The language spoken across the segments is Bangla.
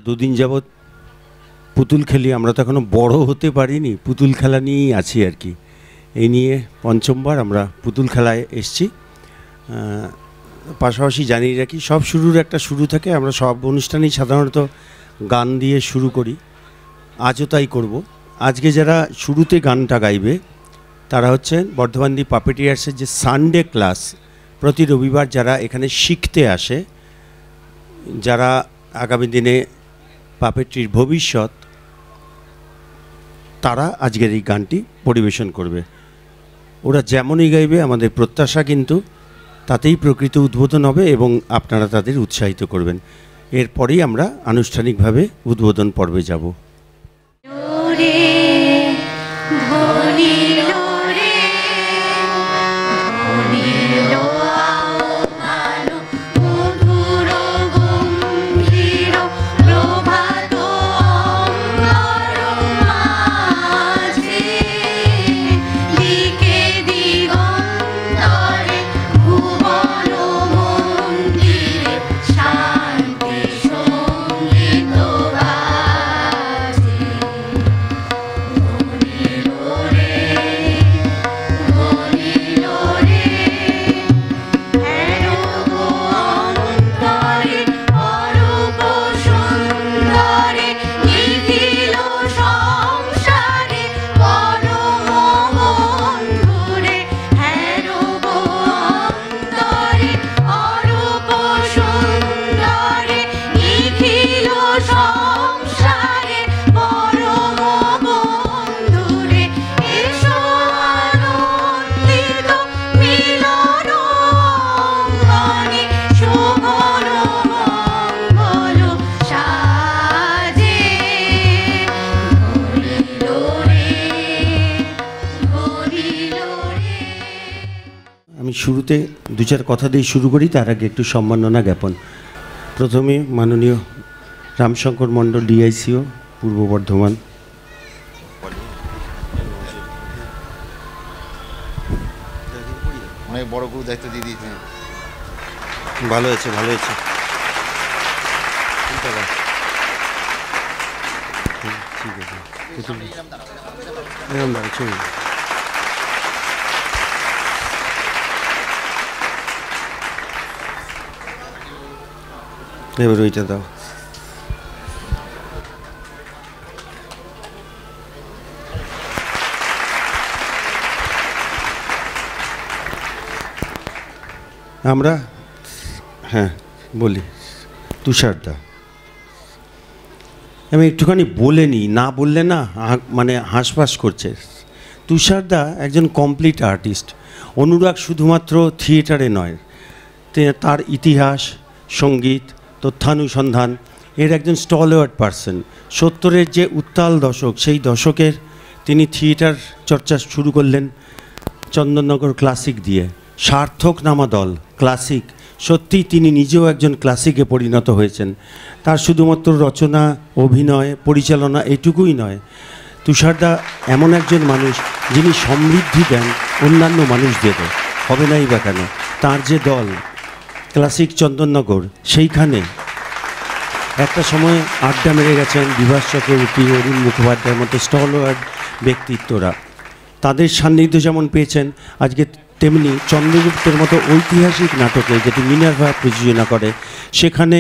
দুদিন যাবৎ পুতুল খেলি, আমরা তো এখনও বড় হতে পারিনি, পুতুল খেলা নিয়েই আছি আর কি। এই নিয়ে পঞ্চমবার আমরা পুতুল খেলায় এসছি। পাশাপাশি জানিয়ে রাখি, সব শুরুর একটা শুরু থাকে, আমরা সব অনুষ্ঠানেই সাধারণত গান দিয়ে শুরু করি, আজও তাই করব। আজকে যারা শুরুতে গানটা গাইবে তারা হচ্ছেন বর্ধমান দি পাপেটিয়ার্সের যে সানডে ক্লাস, প্রতি রবিবার যারা এখানে শিখতে আসে, যারা আগামী দিনে পাপেট্রির ভবিষ্যৎ, তারা আজকের এই গানটি পরিবেশন করবে। ওরা যেমনই গাইবে আমাদের প্রত্যাশা কিন্তু তাতেই প্রকৃত উদ্বোধন হবে এবং আপনারা তাদের উৎসাহিত করবেন। এরপরেই আমরা আনুষ্ঠানিকভাবে উদ্বোধন পর্বে যাব। শুরুতে দু চার কথা দিয়ে শুরু করি, তার আগে একটু সম্মাননা জ্ঞাপন। প্রথমে মাননীয় রামশঙ্কর মণ্ডল ডিআইসিও পূর্ব বর্ধমান, অনেক বড় গুরু দায়িত্ব দিয়ে দিয়েছে। ভালো হয়েছে, ভালো হয়েছে। ঠিক আছে, এবার ওইটা দাও। আমরা বলি তুষারদা, আমি একটুখানি বলে নিই, না বললে না মানে হাঁসফাঁস করছে। তুষারদা একজন কমপ্লিট আর্টিস্ট। অনুরাগ শুধুমাত্র থিয়েটারে নয়, তার ইতিহাস, সঙ্গীত, তথ্যানুসন্ধান, এর একজন স্টলওয়ার্ড পারসন। 70-এর যে উত্তাল দশক, সেই দশকের তিনি থিয়েটার চর্চা শুরু করলেন চন্দননগর ক্লাসিক দিয়ে। সার্থক নামা দল ক্লাসিক, সত্যিই তিনি নিজেও একজন ক্লাসিকে পরিণত হয়েছেন। তার শুধুমাত্র রচনা, অভিনয়, পরিচালনা এটুকুই নয়, তুষারদা এমন একজন মানুষ যিনি সমৃদ্ধি দেন অন্যান্য মানুষদেরও। হবে নাই বা কেন, তাঁর যে দল ক্লাসিক চন্দননগর, সেইখানে একটা সময় আড্ডা মেরে গেছেন বিভাস চক্রবর্তী, অরুণ মুখোপাধ্যায়ের মতো স্টলওয়ার্ড ব্যক্তিত্বরা। তাদের সান্নিধ্য যেমন পেয়েছেন আজকে, তেমনি চন্দ্রগুপ্তের মতো ঐতিহাসিক নাটকে, যেটি মিনার্ভা প্রযোজনা করে, সেখানে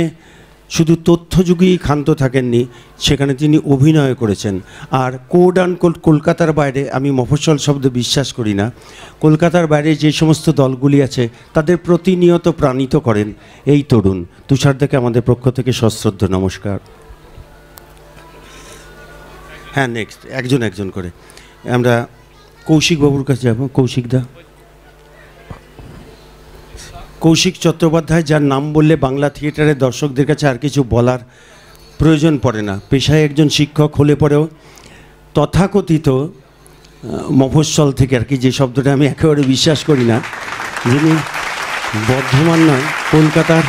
শুধু তথ্যযুগেই ক্ষান্ত থাকেননি, সেখানে তিনি অভিনয় করেছেন। আর কোড অ্যান্ড কলকাতার বাইরে, আমি মফস্বল শব্দ বিশ্বাস করি না, কলকাতার বাইরে যে সমস্ত দলগুলি আছে তাদের প্রতিনিয়ত প্রাণিত করেন এই তরুণ। তুষারদাকে আমাদের পক্ষ থেকে সশ্রদ্ধ নমস্কার। নেক্সট একজন একজন করে আমরা কৌশিকবাবুর কাছে যাব। কৌশিকদা, কৌশিক চট্টোপাধ্যায়, যার নাম বললে বাংলা থিয়েটারের দর্শকদের কাছে আর কিছু বলার প্রয়োজন পড়ে না। পেশায় একজন শিক্ষক হলে পরেও তথাকথিত মফস্বল থেকে আর কি, যে শব্দটা আমি একেবারে বিশ্বাস করি না, যিনি বর্ধমান নয় কলকাতার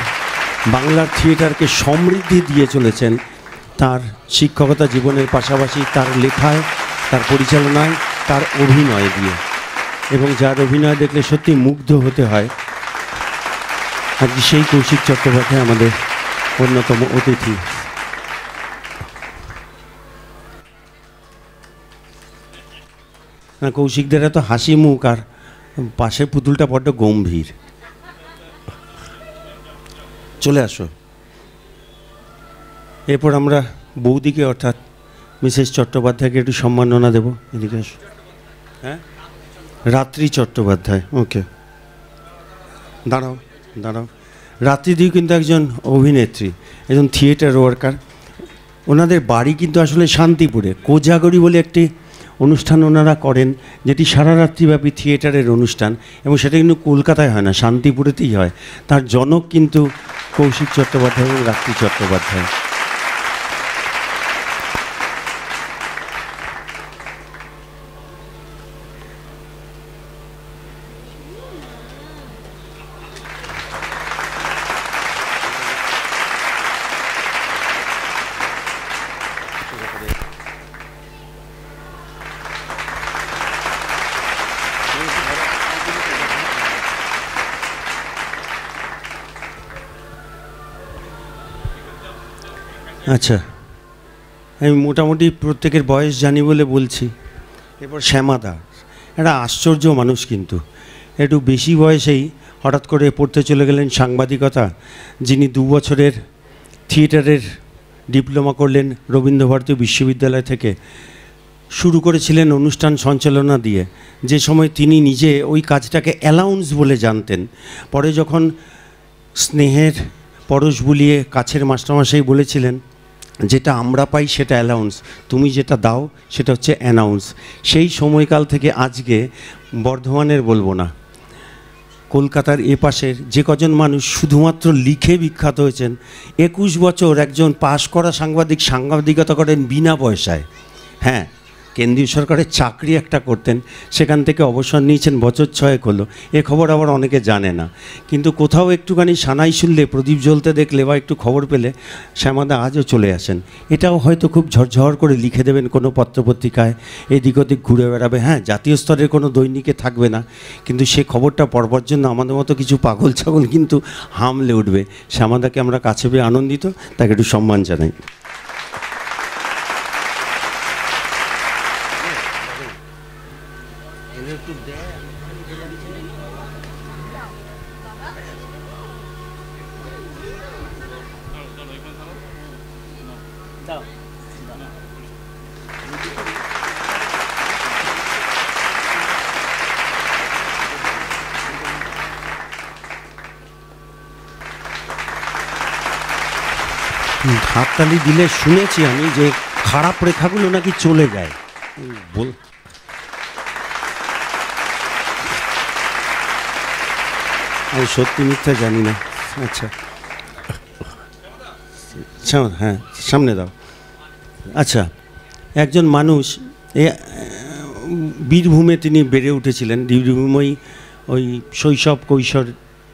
বাংলার থিয়েটারকে সমৃদ্ধি দিয়ে চলেছেন তার শিক্ষকতা জীবনের পাশাপাশি, তার লেখায়, তার পরিচালনায়, তার অভিনয় দিয়ে, এবং যার অভিনয় দেখলে সত্যি মুগ্ধ হতে হয়। আজকে সেই কৌশিক চট্টোপাধ্যায় আমাদের অন্যতম অতিথি। না, কৌশিকদের এত হাসি মুখ, আর পাশের পুতুলটা বড্ড গম্ভীর। চলে আসো। এরপর আমরা বৌদিকে অর্থাৎ মিসেস চট্টোপাধ্যায়কে একটু সম্মাননা দেব। এদিকে আসো। হ্যাঁ, রাত্রি চট্টোপাধ্যায়। ওকে, দাঁড়াও দাঁড়াও। রাত্রিদিও কিন্তু একজন অভিনেত্রী, একজন থিয়েটার ওয়ার্কার। ওনাদের বাড়ি কিন্তু আসলে শান্তিপুরে। কোজাগরি বলে একটি অনুষ্ঠান ওনারা করেন, যেটি সারা রাত্রিব্যাপী থিয়েটারের অনুষ্ঠান, এবং সেটা কিন্তু কলকাতায় হয় না, শান্তিপুরেতেই হয়। তার জনক কিন্তু কৌশিক চট্টোপাধ্যায় এবং রাত্রি চট্টোপাধ্যায়। আচ্ছা, আমি মোটামুটি প্রত্যেকের বয়স জানি বলে বলছি। এরপর শ্যামাদা, একটা আশ্চর্য মানুষ, কিন্তু একটু বেশি বয়সেই হঠাৎ করে পড়তে চলে গেলেন সাংবাদিকতা। যিনি 2 বছরের থিয়েটারের ডিপ্লোমা করলেন রবীন্দ্রভারতী বিশ্ববিদ্যালয় থেকে, শুরু করেছিলেন অনুষ্ঠান সঞ্চালনা দিয়ে, যে সময় তিনি নিজে ওই কাজটাকে অ্যালাউন্স বলে জানতেন। পরে যখন স্নেহের পরশ বুলিয়ে কাছের মাস্টারমশাই বলেছিলেন, যেটা আমরা পাই সেটা অ্যালাউন্স, তুমি যেটা দাও সেটা হচ্ছে অ্যানাউন্স। সেই সময়কাল থেকে আজকে বর্ধমানের বলবো না, কলকাতার এপাশের যে কজন মানুষ শুধুমাত্র লিখে বিখ্যাত হয়েছেন, 21 বছর একজন পাশ করা সাংবাদিক সাংবাদিকতা করেন বিনা পয়সায়। হ্যাঁ, কেন্দ্রীয় সরকারের চাকরি একটা করতেন, সেখান থেকে অবসর নিয়েছেন, বছর 6 হলো। এ খবর আবার অনেকে জানে না, কিন্তু কোথাও একটুখানি সানাই শুনলে, প্রদীপ জ্বলতে দেখলে বা একটু খবর পেলে শ্যামাদা আজও চলে আসেন। এটাও হয়তো খুব ঝরঝর করে লিখে দেবেন কোনো পত্রপত্রিকায়, এদিক ওদিক ঘুরে বেড়াবে। হ্যাঁ, জাতীয় স্তরের কোনো দৈনিকে থাকবে না, কিন্তু সে খবরটা পড়বার জন্য আমাদের মতো কিছু পাগল ছাগল কিন্তু হামলে উঠবে। শ্যামাদাকে আমরা কাছে পেয়ে আনন্দিত, তাকে একটু সম্মান জানাই। হাততালি দিলে শুনেছি আমি যে খারাপ রেখাগুলো নাকি চলে যায়। বল, আমি সত্যি মিথ্যা জানি না। আচ্ছা, হ্যাঁ, সামনে দাও। আচ্ছা, একজন মানুষ বীরভূমে তিনি বেড়ে উঠেছিলেন। বীরভূমেই ওই শৈশব, কৈশোর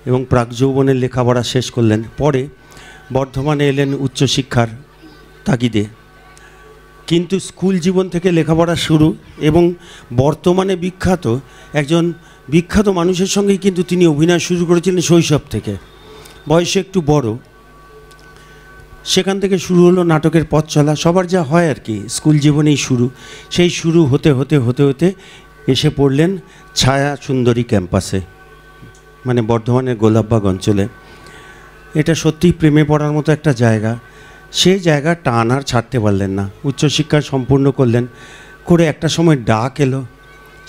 এবং প্রাক যৌবনের লেখাপড়া শেষ করলেন। পরে বর্ধমানে এলেন উচ্চশিক্ষার তাগিদে, কিন্তু স্কুল জীবন থেকে লেখাপড়া শুরু, এবং বর্তমানে একজন বিখ্যাত মানুষের সঙ্গেই কিন্তু তিনি অভিনয় শুরু করেছিলেন শৈশব থেকে। বয়সে একটু বড়, সেখান থেকে শুরু হলো নাটকের পথ চলা। সবার যা হয় আর কি, স্কুল জীবনেই শুরু। সেই শুরু হতে হতে হতে হতে এসে পড়লেন ছায়া সুন্দরী ক্যাম্পাসে, মানে বর্ধমানের গোলাপবাগ অঞ্চলে। এটা সত্যিই প্রেমে পড়ার মতো একটা জায়গা। সেই জায়গা টান আর ছাড়তে পারলেন না। উচ্চশিক্ষা সম্পূর্ণ করলেন, করে একটা সময় ডাক এলো।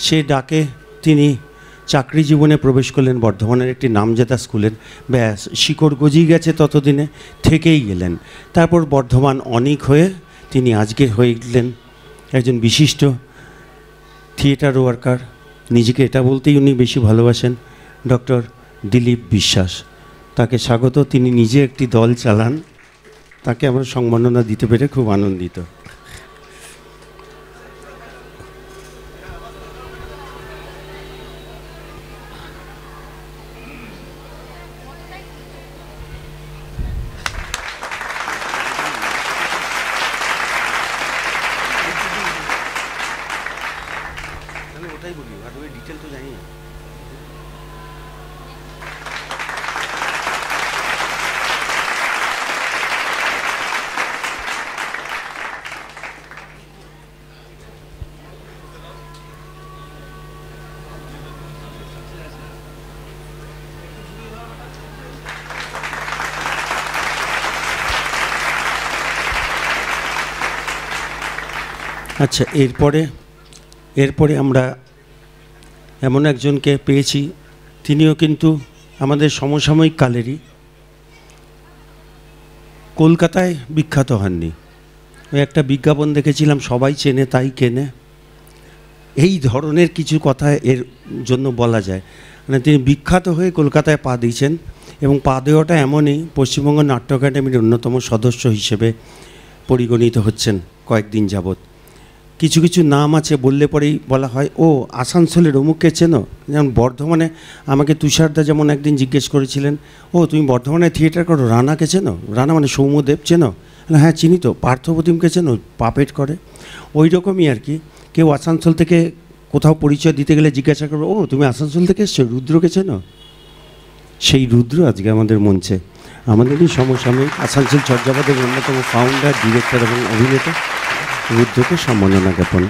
সেই ডাকে তিনি চাকরি জীবনে প্রবেশ করলেন বর্ধমানের একটি নামজাদা স্কুলের। ব্যাস, শিকড় গজিয়ে গেছে, ততদিনে থেকেই গেলেন। তারপর বর্ধমান অনেক হয়ে তিনি আজকে হয়ে গেলেন একজন বিশিষ্ট থিয়েটার ওয়ার্কার। নিজেকে এটা বলতেই উনি বেশি ভালোবাসেন, ডক্টর দিলীপ বিশ্বাস। তাকে স্বাগত। তিনি নিজে একটি দল চালান, তাকে আমরা সম্মাননা দিতে পেরে খুব আনন্দিত। ওটাই বলি, আর ওই ডিটেল তো জানি না। আচ্ছা, এরপরে আমরা এমন একজনকে পেয়েছি, তিনিও কিন্তু আমাদের সমসাময়িক কালেরই, কলকাতায় বিখ্যাত হননি। ওই একটা বিজ্ঞাপন দেখেছিলাম, সবাই চেনে তাই কেনে, এই ধরনের কিছু কথা এর জন্য বলা যায়। মানে তিনি বিখ্যাত হয়ে কলকাতায় পা দিয়েছেন, এবং পা দেওয়াটা এমনই, পশ্চিমবঙ্গ নাট্য একাডেমির অন্যতম সদস্য হিসেবে পরিগণিত হচ্ছেন কয়েকদিন যাবৎ। কিছু কিছু নাম আছে, বললে পরেই বলা হয় ও আসানসোলের অমুককে চেনো। যেমন বর্ধমানে আমাকে তুষারদা যেমন একদিন জিজ্ঞেস করেছিলেন, ও তুমি বর্ধমানে থিয়েটার করো, রানাকে চেনো? রানা মানে সৌম্যদেব, চেনো? হ্যাঁ চিনি তো। পার্থপ্রতিমকে চেনো? পাপেট করে। ওই রকমই আর কি, কেউ আসানসোল থেকে কোথাও পরিচয় দিতে গেলে জিজ্ঞাসা করবে, ও তুমি আসানসোল থেকে এসছো, রুদ্রকে চেনো? সেই রুদ্র আজকে আমাদের মঞ্চে, আমাদেরই সমসাময়িক, আসানসোল চর্যাপদের অন্যতম ফাউন্ডার, ডিরেক্টর এবং অভিনেতা রুদ্রকে সম্মাননা জ্ঞাপন।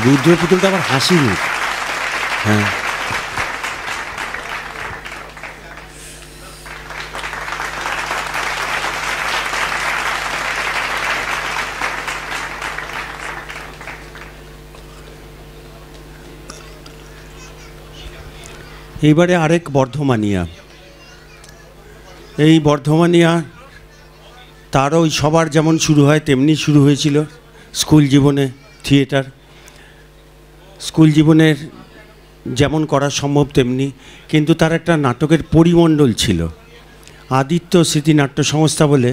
রুদ্র পুতুলটা আবার হাসি মুখ। হ্যাঁ, এইবারে আরেক বর্ধমানিয়া। এই বর্ধমানিয়া, তারও ওই সবার যেমন শুরু হয় তেমনি শুরু হয়েছিল স্কুল জীবনে থিয়েটার। স্কুল জীবনের যেমন করা সম্ভব তেমনি, কিন্তু তার একটা নাটকের পরিমণ্ডল ছিল। আদিত্য স্মৃতি নাট্য সংস্থা বলে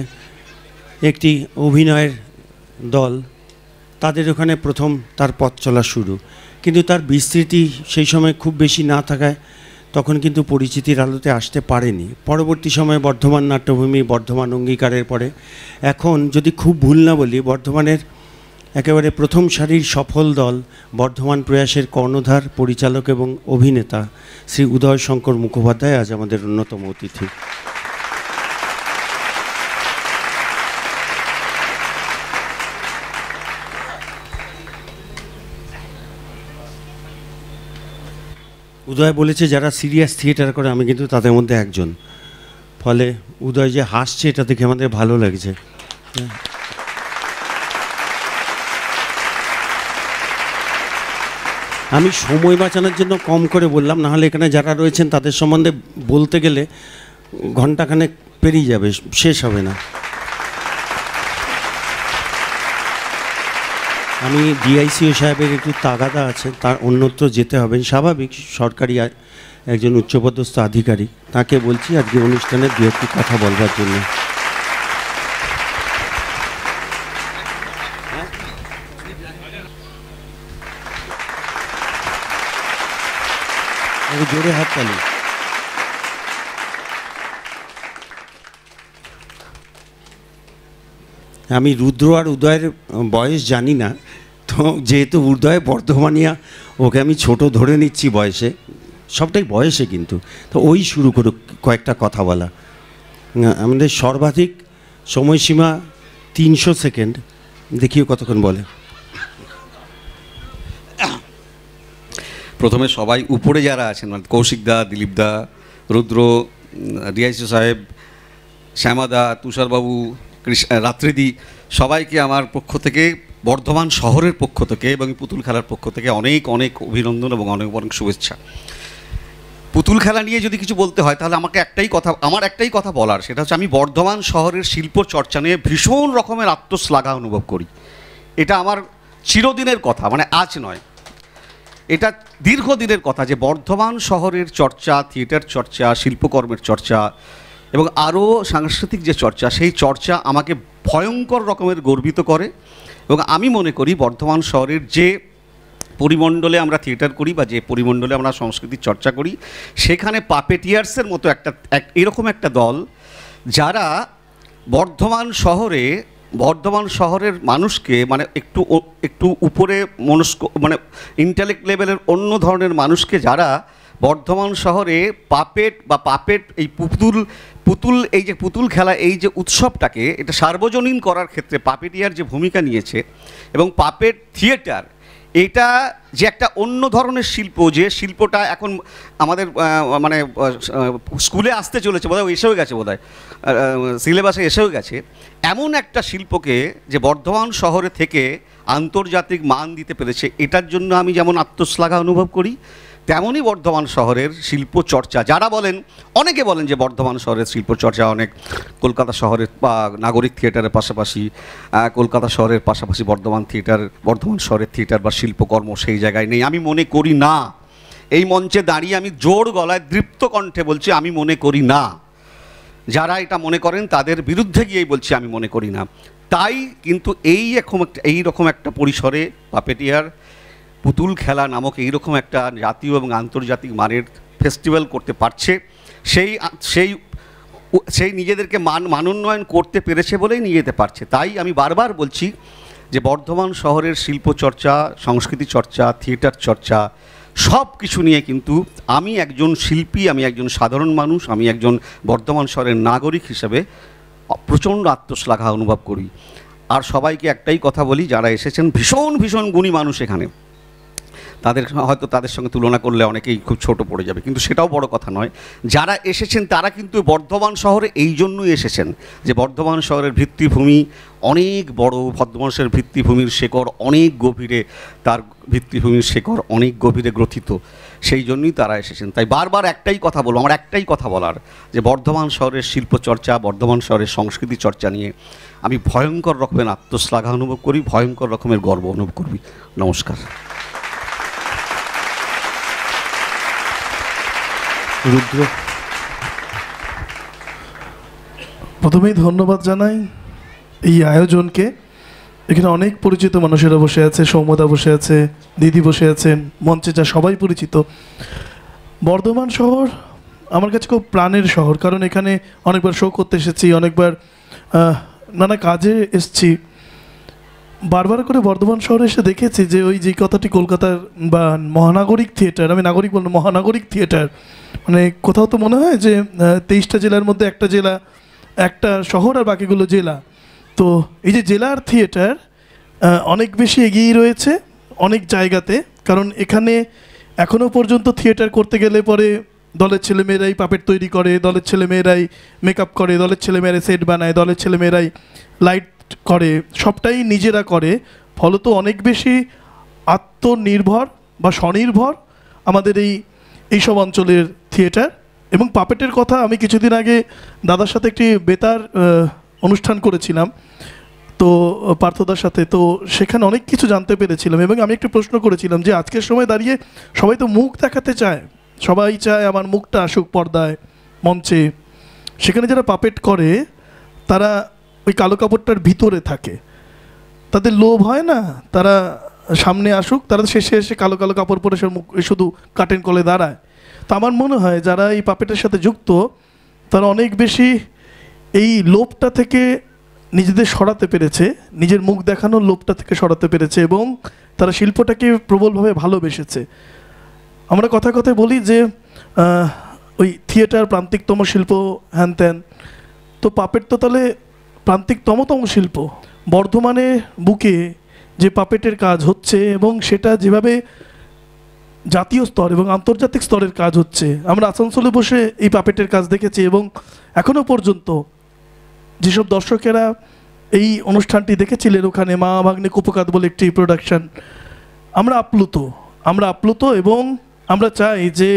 একটি অভিনয়ের দল, তাদের ওখানে প্রথম তার পথ চলা শুরু। কিন্তু তার বিস্তৃতি সেই সময় খুব বেশি না থাকায় তখন কিন্তু পরিচিতির আলোতে আসতে পারেনি। পরবর্তী সময়ে বর্ধমান নাট্যভূমি, বর্ধমান অঙ্গীকারের পরে এখন যদি খুব ভুল না বলি, বর্ধমানের একেবারে প্রথম সারির সফল দল বর্ধমান প্রয়াসের কর্ণধার, পরিচালক এবং অভিনেতা শ্রী উদয় শঙ্কর মুখোপাধ্যায় আজ আমাদের অন্যতম অতিথি। উদয় বলেছে যারা সিরিয়াস থিয়েটার করে, আমি কিন্তু তাদের মধ্যে একজন। ফলে উদয় যে হাসছে এটা দেখে আমাদের ভালো লাগছে। আমি সময় বাঁচানোর জন্য কম করে বললাম, নাহলে এখানে যারা রয়েছেন তাদের সম্বন্ধে বলতে গেলে ঘন্টাখানেক পেরিয়ে যাবে, শেষ হবে না। আমি ডিআইসিও সাহেবের একটু তাগাদা আছে, তার অন্যত্র যেতে হবে, স্বাভাবিক, সরকারি একজন উচ্চপদস্থ আধিকারিক, তাকে বলছি আজকে অনুষ্ঠানে দু একটি কথা বলবার জন্য। জোরে হাততালি। আমি রুদ্র আর উদয়ের বয়স জানি না, তো যেহেতু উদয় বর্ধমানিয়া, ওকে আমি ছোট ধরে নিচ্ছি বয়সে, সবটাই বয়সে, কিন্তু তো ওই শুরু করুক কয়েকটা কথা বলা। আমাদের সর্বাধিক সময়সীমা 300 সেকেন্ড, দেখিও কতক্ষণ বলে। প্রথমে সবাই উপরে যারা আছেন, মানে কৌশিকদা, দিলীপদা, রুদ্র, ডিআইসি সাহেব, শ্যামাদা, তুষারবাবু, রাত্রিদি, সবাইকে আমার পক্ষ থেকে, বর্ধমান শহরের পক্ষ থেকে এবং পুতুল খেলার পক্ষ থেকে অনেক অনেক অভিনন্দন এবং অনেক অনেক শুভেচ্ছা। পুতুল খেলা নিয়ে যদি কিছু বলতে হয় তাহলে আমার একটাই কথা বলার, সেটা হচ্ছে আমি বর্ধমান শহরের শিল্প চর্চা নিয়ে ভীষণ রকমের আত্মশ্লাঘা অনুভব করি। এটা আমার চিরদিনের কথা, মানে আজ নয়, এটা দীর্ঘদিনের কথা, যে বর্ধমান শহরের চর্চা, থিয়েটার চর্চা, শিল্পকর্মের চর্চা এবং আরও সাংস্কৃতিক যে চর্চা, সেই চর্চা আমাকে ভয়ঙ্কর রকমের গর্বিত করে। এবং আমি মনে করি বর্ধমান শহরের যে পরিমণ্ডলে আমরা থিয়েটার করি বা যে পরিমণ্ডলে আমরা সংস্কৃতির চর্চা করি, সেখানে পাপেটিয়ার্সের মতো এরকম একটা দল, যারা বর্ধমান শহরের মানুষকে, মানে একটু উপরে মনস্ক, মানে ইন্টেলেক্ট লেভেলের অন্য ধরনের মানুষকে যারা বর্ধমান শহরে পাপেট এই পুতুল এই যে পুতুল খেলা, এই যে উৎসবটাকে এটা সার্বজনীন করার ক্ষেত্রে পাপেটিয়ার যে ভূমিকা নিয়েছে, এবং পাপেট থিয়েটার এটা যে একটা অন্য ধরনের শিল্প, যে শিল্পটা এখন আমাদের মানে স্কুলে আসতে চলেছে, বোধহয় এসেও গেছে, বোধহয় সিলেবাসে এসেও গেছে, এমন একটা শিল্পকে যে বর্ধমান শহরে থেকে আন্তর্জাতিক মান দিতে পেরেছে, এটার জন্য আমি যেমন আত্মশ্লাঘা অনুভব করি, তেমনই বর্ধমান শহরের শিল্প চর্চা, যারা বলেন, অনেকে বলেন যে বর্ধমান শহরের শিল্প চর্চা অনেক কলকাতা শহরের বা নাগরিক থিয়েটারের পাশাপাশি, কলকাতা শহরের পাশাপাশি বর্ধমান শহরের থিয়েটার বা শিল্পকর্ম সেই জায়গায় নেই। আমি মনে করি না। এই মঞ্চে দাঁড়িয়ে আমি জোর গলায় দৃপ্ত কণ্ঠে বলছি, আমি মনে করি না। যারা এটা মনে করেন তাদের বিরুদ্ধে গিয়েই বলছি আমি মনে করি না। তাই কিন্তু এই রকম একটা পরিসরে পাপেটিয়ার পুতুল খেলা নামক এইরকম একটা জাতীয় এবং আন্তর্জাতিক মানের ফেস্টিভ্যাল করতে পারছে, সেই নিজেদেরকে মানোন্নয়ন করতে পেরেছে বলেই নিয়ে যেতে পারছে। তাই আমি বারবার বলছি যে বর্ধমান শহরের শিল্প চর্চা, সংস্কৃতি চর্চা, থিয়েটার চর্চা সব কিছু নিয়ে কিন্তু আমি একজন শিল্পী, আমি একজন সাধারণ মানুষ, আমি একজন বর্ধমান শহরের নাগরিক হিসেবে প্রচণ্ড আত্মশ্লাঘা অনুভব করি। আর সবাইকে একটাই কথা বলি, যারা এসেছেন ভীষণ ভীষণ গুণী মানুষ এখানে, তাদের সঙ্গে তুলনা করলে অনেকেই খুব ছোট পড়ে যাবে, কিন্তু সেটাও বড় কথা নয়। যারা এসেছেন তারা কিন্তু বর্ধমান শহরে এই জন্যই এসেছেন যে বর্ধমান শহরের ভিত্তিভূমি অনেক বড়, বর্ধমান শহরের ভিত্তিভূমির শেকড় অনেক গভীরে, তার ভিত্তিভূমির শেকড় অনেক গভীরে গ্রথিত, সেই জন্যই তারা এসেছেন। তাই বারবার একটাই কথা বলবো, আমার একটাই কথা বলার, যে বর্ধমান শহরের শিল্প চর্চা, বর্ধমান শহরের সংস্কৃতি চর্চা নিয়ে আমি ভয়ঙ্কর রকমের আত্মশ্লাঘা অনুভব করি, ভয়ঙ্কর রকমের গর্ব অনুভব করি। নমস্কার। রুদ্র, প্রথমেই ধন্যবাদ জানাই এই আয়োজনকে। এখানে অনেক পরিচিত মানুষেরা বসে আছে, সৌম্যদা বসে আছে, দিদি বসে আছেন, মঞ্চে যা সবাই পরিচিত। বর্ধমান শহর আমার কাছে খুব প্রাণের শহর, কারণ এখানে অনেকবার শো করতে এসেছি, অনেকবার নানা কাজে এসেছি। বারবার করে বর্ধমান শহরে এসে দেখেছি যে ওই যে কথাটি কলকাতার বা মহানাগরিক থিয়েটার, আমি নাগরিক বলবো, মহানাগরিক থিয়েটার, মানে কোথাও তো মনে হয় যে 23টা জেলার মধ্যে একটা জেলা, একটা শহর আর বাকিগুলো জেলা। তো এই যে জেলার থিয়েটার অনেক বেশি এগিয়ে রয়েছে অনেক জায়গাতে, কারণ এখানে এখনও পর্যন্ত থিয়েটার করতে গেলে পরে দলের ছেলেমেয়েরাই পাপেট তৈরি করে, দলের ছেলেমেয়েরাই মেকআপ করে, দলের ছেলেমেয়েরাই সেট বানায়, দলের ছেলেমেয়েরাই লাইট করে, সবটাই নিজেরা করে। ফলত অনেক বেশি আত্মনির্ভর বা স্বনির্ভর আমাদের এইসব অঞ্চলের থিয়েটার। এবং পাপেটের কথা আমি কিছুদিন আগে দাদার সাথে একটি বেতার অনুষ্ঠান করেছিলাম, তো পার্থদার সাথে, তো সেখানে অনেক কিছু জানতে পেরেছিলাম। এবং আমি একটু প্রশ্ন করেছিলাম যে আজকের সময় দাঁড়িয়ে সবাই তো মুখ দেখাতে চায়, সবাই চায় আমার মুখটা আসুক পর্দায়, মঞ্চে। সেখানে যারা পাপেট করে তারা ওই কালো কাপড়টার ভিতরে থাকে, তাদের লোভ হয় না তারা সামনে আসুক, তারা শেষে এসে কালো কালো কাপড় পরে শুধু কার্টেন কলে দাঁড়ায়। তো আমার মনে হয় যারা এই পাপেটের সাথে যুক্ত তারা অনেক বেশি এই লোভটা থেকে নিজেদের সরাতে পেরেছে, নিজের মুখ দেখানোর লোভটা থেকে সরাতে পেরেছে, এবং তারা শিল্পটাকে প্রবলভাবে ভালোবেসেছে। আমরা কথায় কথায় বলি যে ওই থিয়েটার প্রান্তিকতম শিল্প, হ্যান ত্যান, তো পাপেট তো তাহলে প্রান্তিকতম শিল্প। বর্ধমানে বুকে যে পাপেটের কাজ হচ্ছে এবং সেটা যেভাবে জাতীয় স্তর এবং আন্তর্জাতিক স্তরের কাজ হচ্ছে, আমরা আসানসোলে বসে এই পাপেটের কাজ দেখেছি। এবং এখনও পর্যন্ত যেসব দর্শকেরা এই অনুষ্ঠানটি দেখেছিলেন, ওখানে মা ভাগ্নে কুপকাত বলে একটি প্রোডাকশন, আমরা আপ্লুত এবং আমরা চাই যে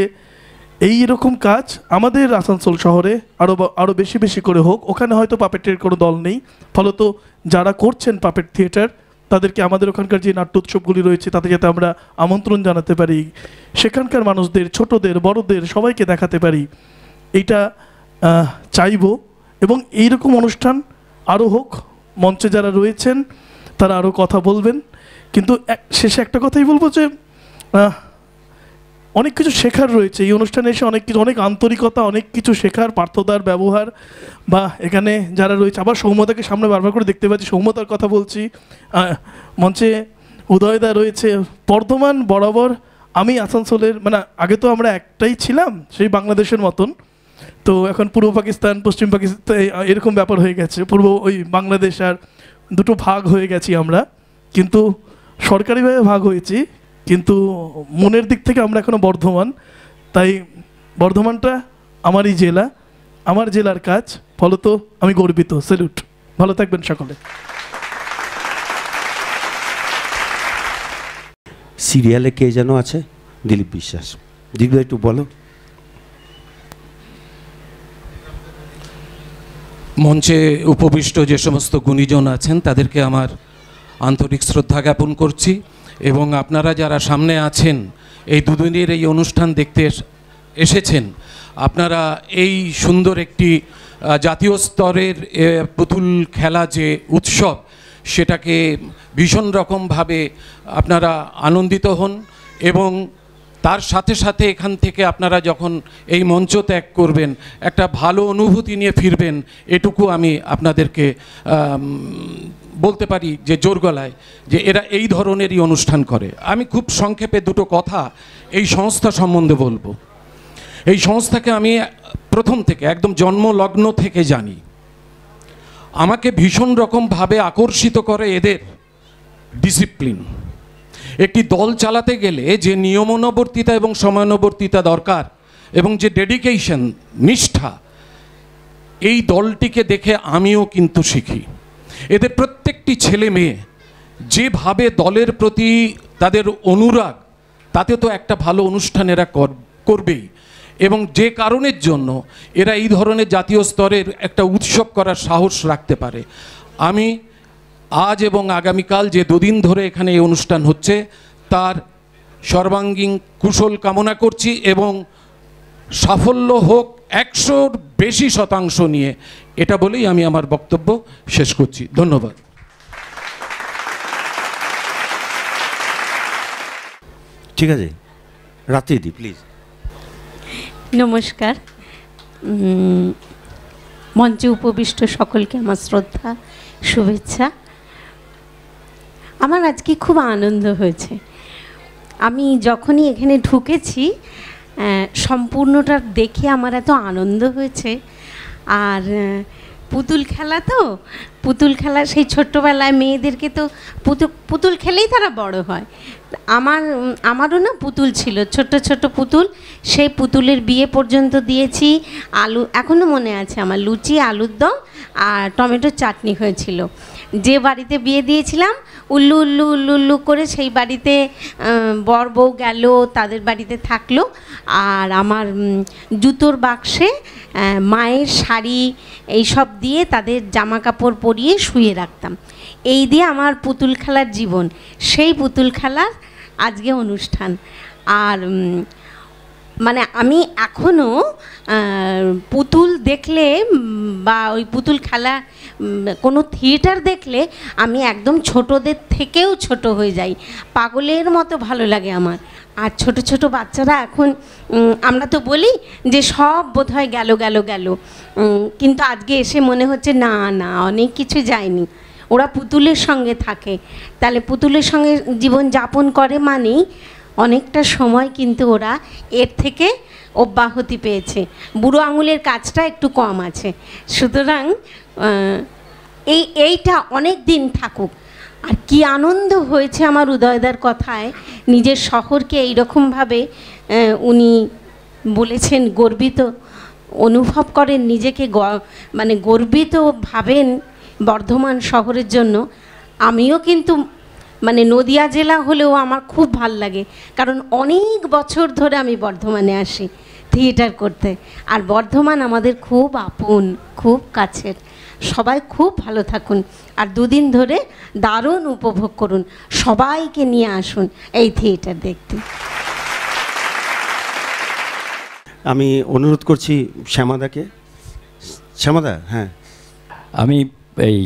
এই রকম কাজ আমাদের আসানসোল শহরে আরও বেশি বেশি করে হোক। ওখানে হয়তো পাপেটের কোনো দল নেই, ফলত যারা করছেন পাপেট থিয়েটার তাদেরকে আমাদের ওখানকার যে নাট্য উৎসবগুলি রয়েছে তাতে যাতে আমরা আমন্ত্রণ জানাতে পারি, সেখানকার মানুষদের, ছোটদের, বড়দের সবাইকে দেখাতে পারি, এইটা চাইব। এবং এইরকম অনুষ্ঠান আরও হোক, মঞ্চে যারা রয়েছেন তারা আরও কথা বলবেন। কিন্তু শেষে একটা কথাই বলবো যে অনেক কিছু শেখার রয়েছে এই অনুষ্ঠানে এসে, অনেক আন্তরিকতা, অনেক কিছু শেখার, পার্থদার ব্যবহার বা এখানে যারা রয়েছে, আবার সৌম্যদাকে সামনে বারবার করে দেখতে পাচ্ছি, সৌম্যদার কথা বলছি, মঞ্চে উদয়দা রয়েছে। বর্ধমান বরাবর আমি আসানসোলের, মানে আগে তো আমরা একটাই ছিলাম সেই বাংলাদেশের মতন, তো এখন পূর্ব পাকিস্তান পশ্চিম পাকিস্তান এরকম ব্যাপার হয়ে গেছে, পূর্ব ওই বাংলাদেশ আর দুটো ভাগ হয়ে গেছি আমরা, কিন্তু সরকারিভাবে ভাগ হয়েছি, কিন্তু মনের দিক থেকে আমরা এখনো বর্ধমান। তাই বর্ধমানটা আমারই জেলা, আমার জেলার কাজ, ফলত আমি গর্বিত। স্যালুট, ভালো থাকবেন সকলে। সিরিয়ালে কে যেন আছে? দিলীপ বিশ্বাস। দিলীপ ভাই একটু বলো। মঞ্চে উপবিষ্ট যে সমস্ত গুণীজন আছেন তাদেরকে আমার আন্তরিক শ্রদ্ধা জ্ঞাপন করছি, এবং আপনারা যারা সামনে আছেন এই দুদিনের এই অনুষ্ঠান দেখতে এসেছেন, আপনারা এই সুন্দর একটি জাতীয় স্তরের পুতুল খেলা যে উৎসব, সেটাকে ভীষণ রকমভাবে আপনারা আনন্দিত হন, এবং তার সাথে সাথে এখান থেকে আপনারা যখন এই মঞ্চ ত্যাগ করবেন একটা ভালো অনুভূতি নিয়ে ফিরবেন, এটুকু আমি আপনাদেরকে বলতে পারি যে জোর গলায়, যে এরা এই ধরনেরই অনুষ্ঠান করে। আমি খুব সংক্ষেপে দুটো কথা এই সংস্থা সম্বন্ধে বলবো। এই সংস্থাকে আমি প্রথম থেকে একদম জন্মলগ্ন থেকে জানি। আমাকে ভীষণ রকমভাবে আকর্ষিত করে এদের ডিসিপ্লিন। একটি দল চালাতে গেলে যে নিয়মানুবর্তিতা এবং সময়ানুবর্তিতা দরকার, এবং যে ডেডিকেশন, নিষ্ঠা, এই দলটিকে দেখে আমিও কিন্তু শিখি। এদের প্রত্যেকটি ছেলে মেয়ে যেভাবে দলের প্রতি তাদের অনুরাগ, তাতে তো একটা ভালো অনুষ্ঠান এরা করবেই, এবং যে কারণের জন্য এরা এই ধরনের জাতীয় স্তরের একটা উৎসব করার সাহস রাখতে পারে। আমি আজ এবং আগামীকাল যে দুদিন ধরে এখানে এই অনুষ্ঠান হচ্ছে তার সর্বাঙ্গীন কুশল কামনা করছি, এবং সাফল্য হোক 100-র বেশি শতাংশ নিয়ে, এটা বলেই আমি আমার বক্তব্য শেষ করছি। ধন্যবাদ। ঠিক আছে, রাত্রিদি প্লিজ। নমস্কার। মঞ্চে উপবিষ্ট সকলকে আমার শ্রদ্ধা, শুভেচ্ছা। আমার আজকে খুব আনন্দ হয়েছে। আমি যখনই এখানে ঢুকেছি সম্পূর্ণটা দেখে আমার এত আনন্দ হয়েছে। আর পুতুল খেলা তো, পুতুল খেলা সেই ছোট্টবেলায় মেয়েদেরকে তো পুতুল খেলেই তারা বড় হয়। আমারও না পুতুল ছিল, ছোট ছোট পুতুল। সেই পুতুলের বিয়ে পর্যন্ত দিয়েছি। আলু এখনও মনে আছে আমার, লুচি, আলুর দম আর টমেটোর চাটনি হয়েছিল। যে বাড়িতে বিয়ে দিয়েছিলাম উল্লু উল্লু উল্লু উল্লু করে সেই বাড়িতে বর বউ গেল, তাদের বাড়িতে থাকলো। আর আমার জুতোর বাক্সে মায়ের শাড়ি এইসব দিয়ে তাদের জামা কাপড় পরিয়ে শুয়ে রাখতাম। এই দিয়ে আমার পুতুল খেলার জীবন। সেই পুতুল খেলার আজকে অনুষ্ঠান। আর মানে আমি এখনও পুতুল দেখলে বা ওই পুতুল খেলা কোনো থিয়েটার দেখলে আমি একদম ছোটদের থেকেও ছোট হয়ে যাই, পাগলের মতো ভালো লাগে আমার। আর ছোট ছোট বাচ্চারা এখন, আমরা তো বলি যে সব বোধহয় গেল গেল গেল, কিন্তু আজকে এসে মনে হচ্ছে না না, অনেক কিছু যায়নি। ওরা পুতুলের সঙ্গে থাকে, তাহলে পুতুলের সঙ্গে জীবন যাপন করে মানেই অনেকটা সময় কিন্তু ওরা এর থেকে অব্যাহতি পেয়েছে। বুড়ো আঙুলের কাজটা একটু কম আছে। সুতরাং এইটা অনেক দিন থাকুক। আর কি আনন্দ হয়েছে আমার উদয়দার কথায়, নিজের শহরকে এইরকমভাবে উনি বলেছেন, গর্বিত অনুভব করেন নিজেকে, মানে গর্বিত ভাবেন বর্ধমান শহরের জন্য। আমিও কিন্তু মানে নদিয়া জেলা হলেও আমার খুব ভাল লাগে, কারণ অনেক বছর ধরে আমি বর্ধমানে আসি থিয়েটার করতে। আর বর্ধমান আমাদের খুব আপন, খুব কাছের। সবাই খুব ভালো থাকুন, আর দুদিন ধরে দারুণ উপভোগ করুন। সবাইকে নিয়ে আসুন এই থিয়েটার দেখতে। আমি অনুরোধ করছি শ্যামাদাকে। শ্যামাদা, হ্যাঁ। আমি এই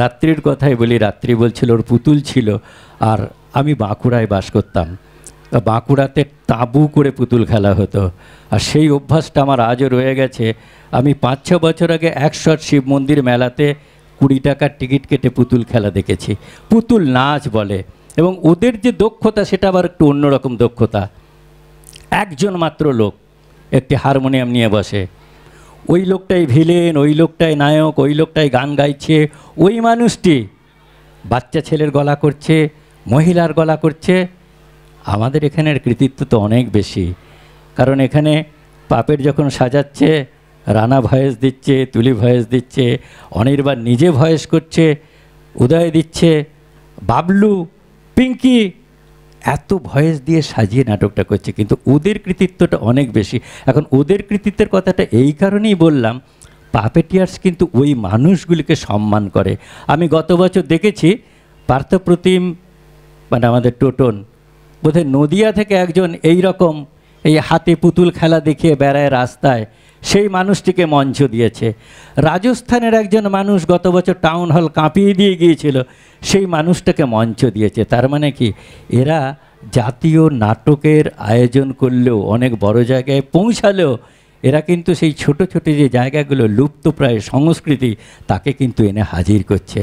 রাত্রির কথাই বলি। রাত্রি বলছিল ওর পুতুল ছিল, আর আমি বাঁকুড়ায় বাস করতাম। বাঁকুড়াতে তাঁবু করে পুতুল খেলা হতো, আর সেই অভ্যাসটা আমার আজও রয়ে গেছে। আমি 5-6 বছর আগে 100 শিব মন্দির মেলাতে 20 টাকার টিকিট কেটে পুতুল খেলা দেখেছি। পুতুল নাচ বলে, এবং ওদের যে দক্ষতা সেটা আবার একটু অন্যরকম দক্ষতা। একজন মাত্র লোক একটি হারমোনিয়াম নিয়ে বসে, ওই লোকটাই ভিলেন, ওই লোকটাই নায়ক, ওই লোকটাই গান গাইছে, ওই মানুষটি বাচ্চা ছেলের গলা করছে, মহিলার গলা করছে। আমাদের এখানের কৃতিত্ব তো অনেক বেশি, কারণ এখানে পাপের যখন সাজাচ্ছে, রানা ভয়েস দিচ্ছে, তুলি ভয়েস দিচ্ছে, অনির্বাণ নিজে ভয়েস করছে, উদয় দিচ্ছে, বাবলু, পিঙ্কি, এত ভয়েস দিয়ে সাজিয়ে নাটকটা করছে, কিন্তু ওদের কৃতিত্বটা অনেক বেশি। এখন ওদের কৃতিত্বের কথাটা এই কারণেই বললাম, পাপেটিয়ার্স কিন্তু ওই মানুষগুলিকে সম্মান করে। আমি গত বছর দেখেছি পার্থপ্রতিম, মানে আমাদের টোটন, বোধহয় নদিয়া থেকে একজন এই রকম এই হাতে পুতুল খেলা দেখিয়ে বেড়ায় রাস্তায়, সেই মানুষটিকে মঞ্চ দিয়েছে। রাজস্থানের একজন মানুষ গত বছর টাউন হল কাঁপিয়ে দিয়ে গিয়েছিল, সেই মানুষটাকে মঞ্চ দিয়েছে। তার মানে কি, এরা জাতীয় নাটকের আয়োজন করলেও, অনেক বড় জায়গায় পৌঁছালেও, এরা কিন্তু সেই ছোট ছোট যে জায়গাগুলো লুপ্তপ্রায় সংস্কৃতি, তাকে কিন্তু এনে হাজির করছে।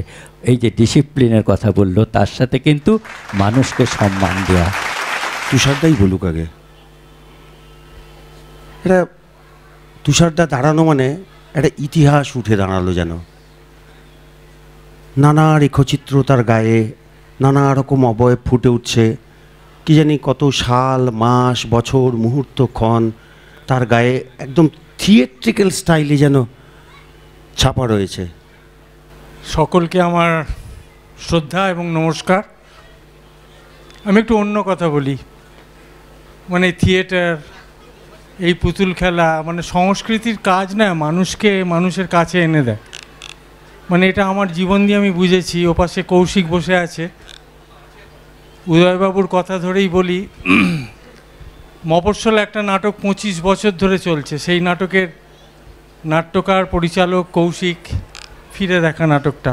এই যে ডিসিপ্লিনের কথা বললো, তার সাথে কিন্তু মানুষকে সম্মান দেওয়া। তুষারদাই বলুক আগে। এটা তুষারদা দাঁড়ানো মানে একটা ইতিহাস উঠে দাঁড়ালো যেন। নানা রেখচিত্র তার গায়ে, নানা রকম অবয়ব ফুটে উঠছে, কি জানি কত সাল, মাস, বছর, মুহূর্ত, ক্ষণ তার গায়ে একদম থিয়েট্রিক্যাল স্টাইলে যেন ছাপা রয়েছে। সকলকে আমার শ্রদ্ধা এবং নমস্কার। আমি একটু অন্য কথা বলি, মানে থিয়েটার, এই পুতুল খেলা, মানে সংস্কৃতির কাজ না, মানুষকে মানুষের কাছে এনে দেয়। মানে এটা আমার জীবন দিয়ে আমি বুঝেছি। ওপাশে কৌশিক বসে আছে, উদয়বাবুর কথা ধরেই বলি, মফস্বল একটা নাটক 25 বছর ধরে চলছে। সেই নাটকের নাট্যকার, পরিচালক কৌশিক, ফিরে দেখা নাটকটা।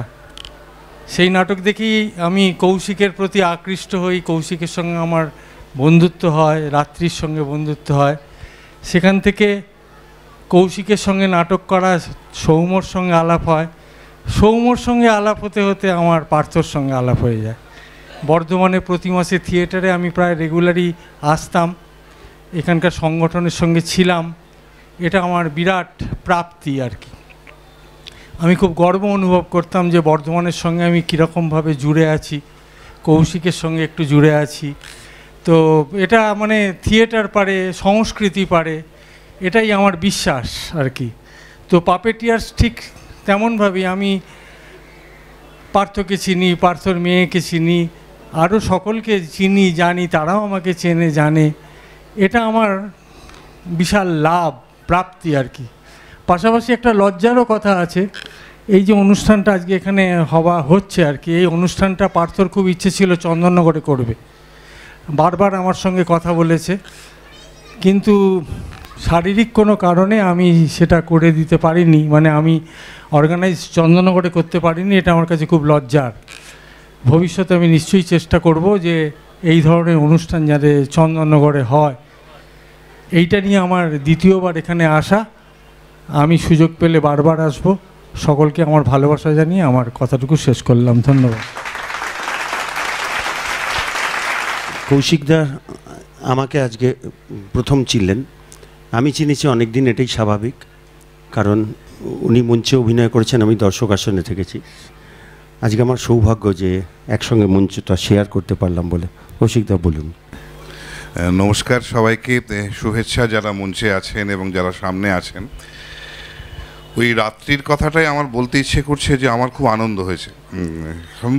সেই নাটক দেখেই আমি কৌশিকের প্রতি আকৃষ্ট হই, কৌশিকের সঙ্গে আমার বন্ধুত্ব হয়, রাত্রির সঙ্গে বন্ধুত্ব হয়। সেখান থেকে কৌশিকের সঙ্গে নাটক করা, সৌম্যর সঙ্গে আলাপ হয়, সৌম্যর সঙ্গে আলাপ হতে হতে আমার পার্থর সঙ্গে আলাপ হয়ে যায়। বর্ধমানে প্রতি মাসে থিয়েটারে আমি প্রায় রেগুলারই আসতাম, এখানকার সংগঠনের সঙ্গে ছিলাম। এটা আমার বিরাট প্রাপ্তি আর কি। আমি খুব গর্ব অনুভব করতাম যে বর্ধমানের সঙ্গে আমি কীরকমভাবে জুড়ে আছি, কৌশিকের সঙ্গে একটু জুড়ে আছি। তো এটা মানে থিয়েটার পারে, সংস্কৃতি পারে, এটাই আমার বিশ্বাস আর কি। তো পাপেটিয়ার্স ঠিক তেমনভাবেই আমি পার্থকে চিনি, পার্থর মেয়েকে চিনি, আরও সকলকে চিনি, জানি, তারাও আমাকে চেনে, জানে। এটা আমার বিশাল লাভ, প্রাপ্তি আর কি। পাশাপাশি একটা লজ্জারও কথা আছে, এই যে অনুষ্ঠানটা আজকে এখানে হচ্ছে আর কি, এই অনুষ্ঠানটা পার্থর খুব ইচ্ছে ছিল চন্দননগরে করবে, বারবার আমার সঙ্গে কথা বলেছে, কিন্তু শারীরিক কোনো কারণে আমি সেটা করে দিতে পারিনি, মানে আমি অর্গানাইজ চন্দননগরে করতে পারিনি। এটা আমার কাছে খুব লজ্জার। ভবিষ্যতে আমি নিশ্চয়ই চেষ্টা করব যে এই ধরনের অনুষ্ঠান যাতে চন্দননগরে হয়। এইটা নিয়ে আমার দ্বিতীয়বার এখানে আসা, আমি সুযোগ পেলে বারবার আসব। সকলকে আমার ভালোবাসা জানিয়ে আমার কথাটুকু শেষ করলাম। ধন্যবাদ। কৌশিকদা আমাকে আজকে প্রথম চিনলেন, আমি চিনেছি অনেক দিন, এটাই স্বাভাবিক, কারণ উনি মঞ্চে অভিনয় করেছেন, আমি দর্শক আসনে থেকেছি। আজকে আমার সৌভাগ্য যে একসঙ্গে মঞ্চটা শেয়ার করতে পারলাম বলে। কৌশিকদা বলুন। নমস্কার সবাইকে, শুভেচ্ছা যারা মঞ্চে আছেন এবং যারা সামনে আছেন। ওই রাত্রির কথাটাই আমার বলতে ইচ্ছে করছে যে আমার খুব আনন্দ হয়েছে।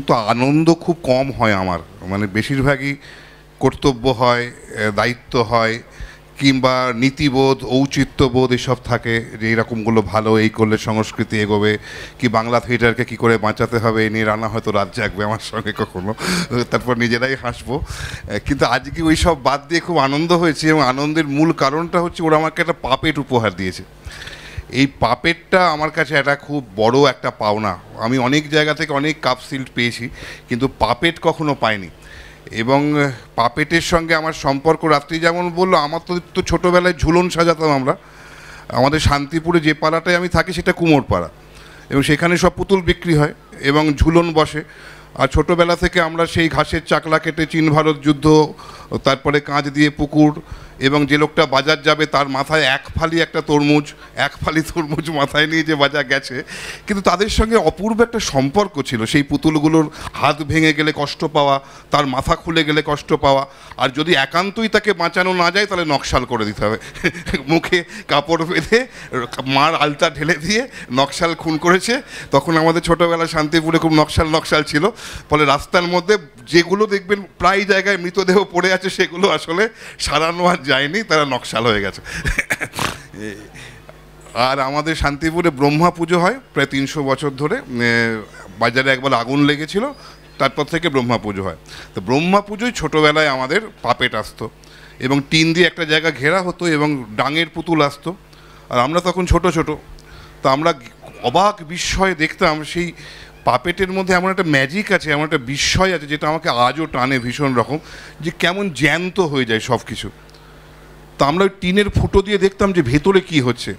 তো আনন্দ খুব কম হয় আমার, মানে বেশিরভাগই কর্তব্য হয়, দায়িত্ব হয়, কিংবা নীতিবোধ, ঔচিত্যবোধ এসব থাকে যে এইরকমগুলো ভালো, এই করলে সংস্কৃতি এগোবে, কি বাংলা থিয়েটারকে কী করে বাঁচাতে হবে, এ নিয়ে রান্না হয়তো রাত জাগবে আমার সঙ্গে কখনো, তারপর নিজেরাই হাসবো। কিন্তু আজকে ওই সব বাদ দিয়ে খুব আনন্দ হয়েছে, এবং আনন্দের মূল কারণটা হচ্ছে ওরা আমাকে একটা পাপেট উপহার দিয়েছে। এই পাপেটটা আমার কাছে একটা খুব বড় একটা পাওনা। আমি অনেক জায়গা থেকে অনেক কাপ সিল্ড পেয়েছি, কিন্তু পাপেট কখনো পাইনি। এবং পাপেটের সঙ্গে আমার সম্পর্ক, রাত্রি যেমন বললো, আমার তো ছোটোবেলায় ঝুলন সাজাতাম আমরা। আমাদের শান্তিপুরে যে পাড়াটায় আমি থাকি সেটা কুমোর পাড়া, এবং সেখানে সব পুতুল বিক্রি হয় এবং ঝুলন বসে। আর ছোটোবেলা থেকে আমরা সেই ঘাসের চাকলা কেটে চীন ভারত যুদ্ধ, তারপরে কাঁচ দিয়ে পুকুর, এবং যে লোকটা বাজার যাবে তার মাথায় এক ফালি তরমুজ মাথায় নিয়ে যে বাজার গেছে, কিন্তু তাদের সঙ্গে অপূর্ব একটা সম্পর্ক ছিল। সেই পুতুলগুলোর হাত ভেঙে গেলে কষ্ট পাওয়া, তার মাথা খুলে গেলে কষ্ট পাওয়া, আর যদি একান্তই তাকে বাঁচানো না যায় তাহলে নকশাল করে দিতে হবে, মুখে কাপড় বেঁধে মার আলতা ঢেলে দিয়ে নকশাল খুন করেছে। তখন আমাদের ছোটোবেলায় শান্তিপুরে খুব নকশাল ছিল, ফলে রাস্তার মধ্যে যেগুলো দেখবেন প্রায় জায়গায় মৃতদেহ পড়ে আছে সেগুলো আসলে সারানো আর যায়নি, তারা নকশাল হয়ে গেছে। আর আমাদের শান্তিপুরে ব্রহ্মা পুজো হয় প্রায় 300 বছর ধরে। বাজারে একবার আগুন লেগেছিল, তারপর থেকে ব্রহ্মা পুজো হয়। তো ব্রহ্মা পুজোয় ছোটোবেলায় আমাদের পাপেট আসতো এবং টিন দিয়ে একটা জায়গা ঘেরা হতো এবং ডাঙের পুতুল আসতো, আর আমরা তখন ছোট তো আমরা অবাক বিস্ময়ে দেখতাম সেই পাপেটের মধ্যে এমন একটা ম্যাজিক আছে, এমন একটা বিস্ময় আছে যেটা আমাকে আজও টানে ভীষণ রকম, যে কেমন জ্যান্ত হয়ে যায় সব কিছু। তা আমরা ওই টিনের ফুটো দিয়ে দেখতাম যে ভেতরে কি হচ্ছে।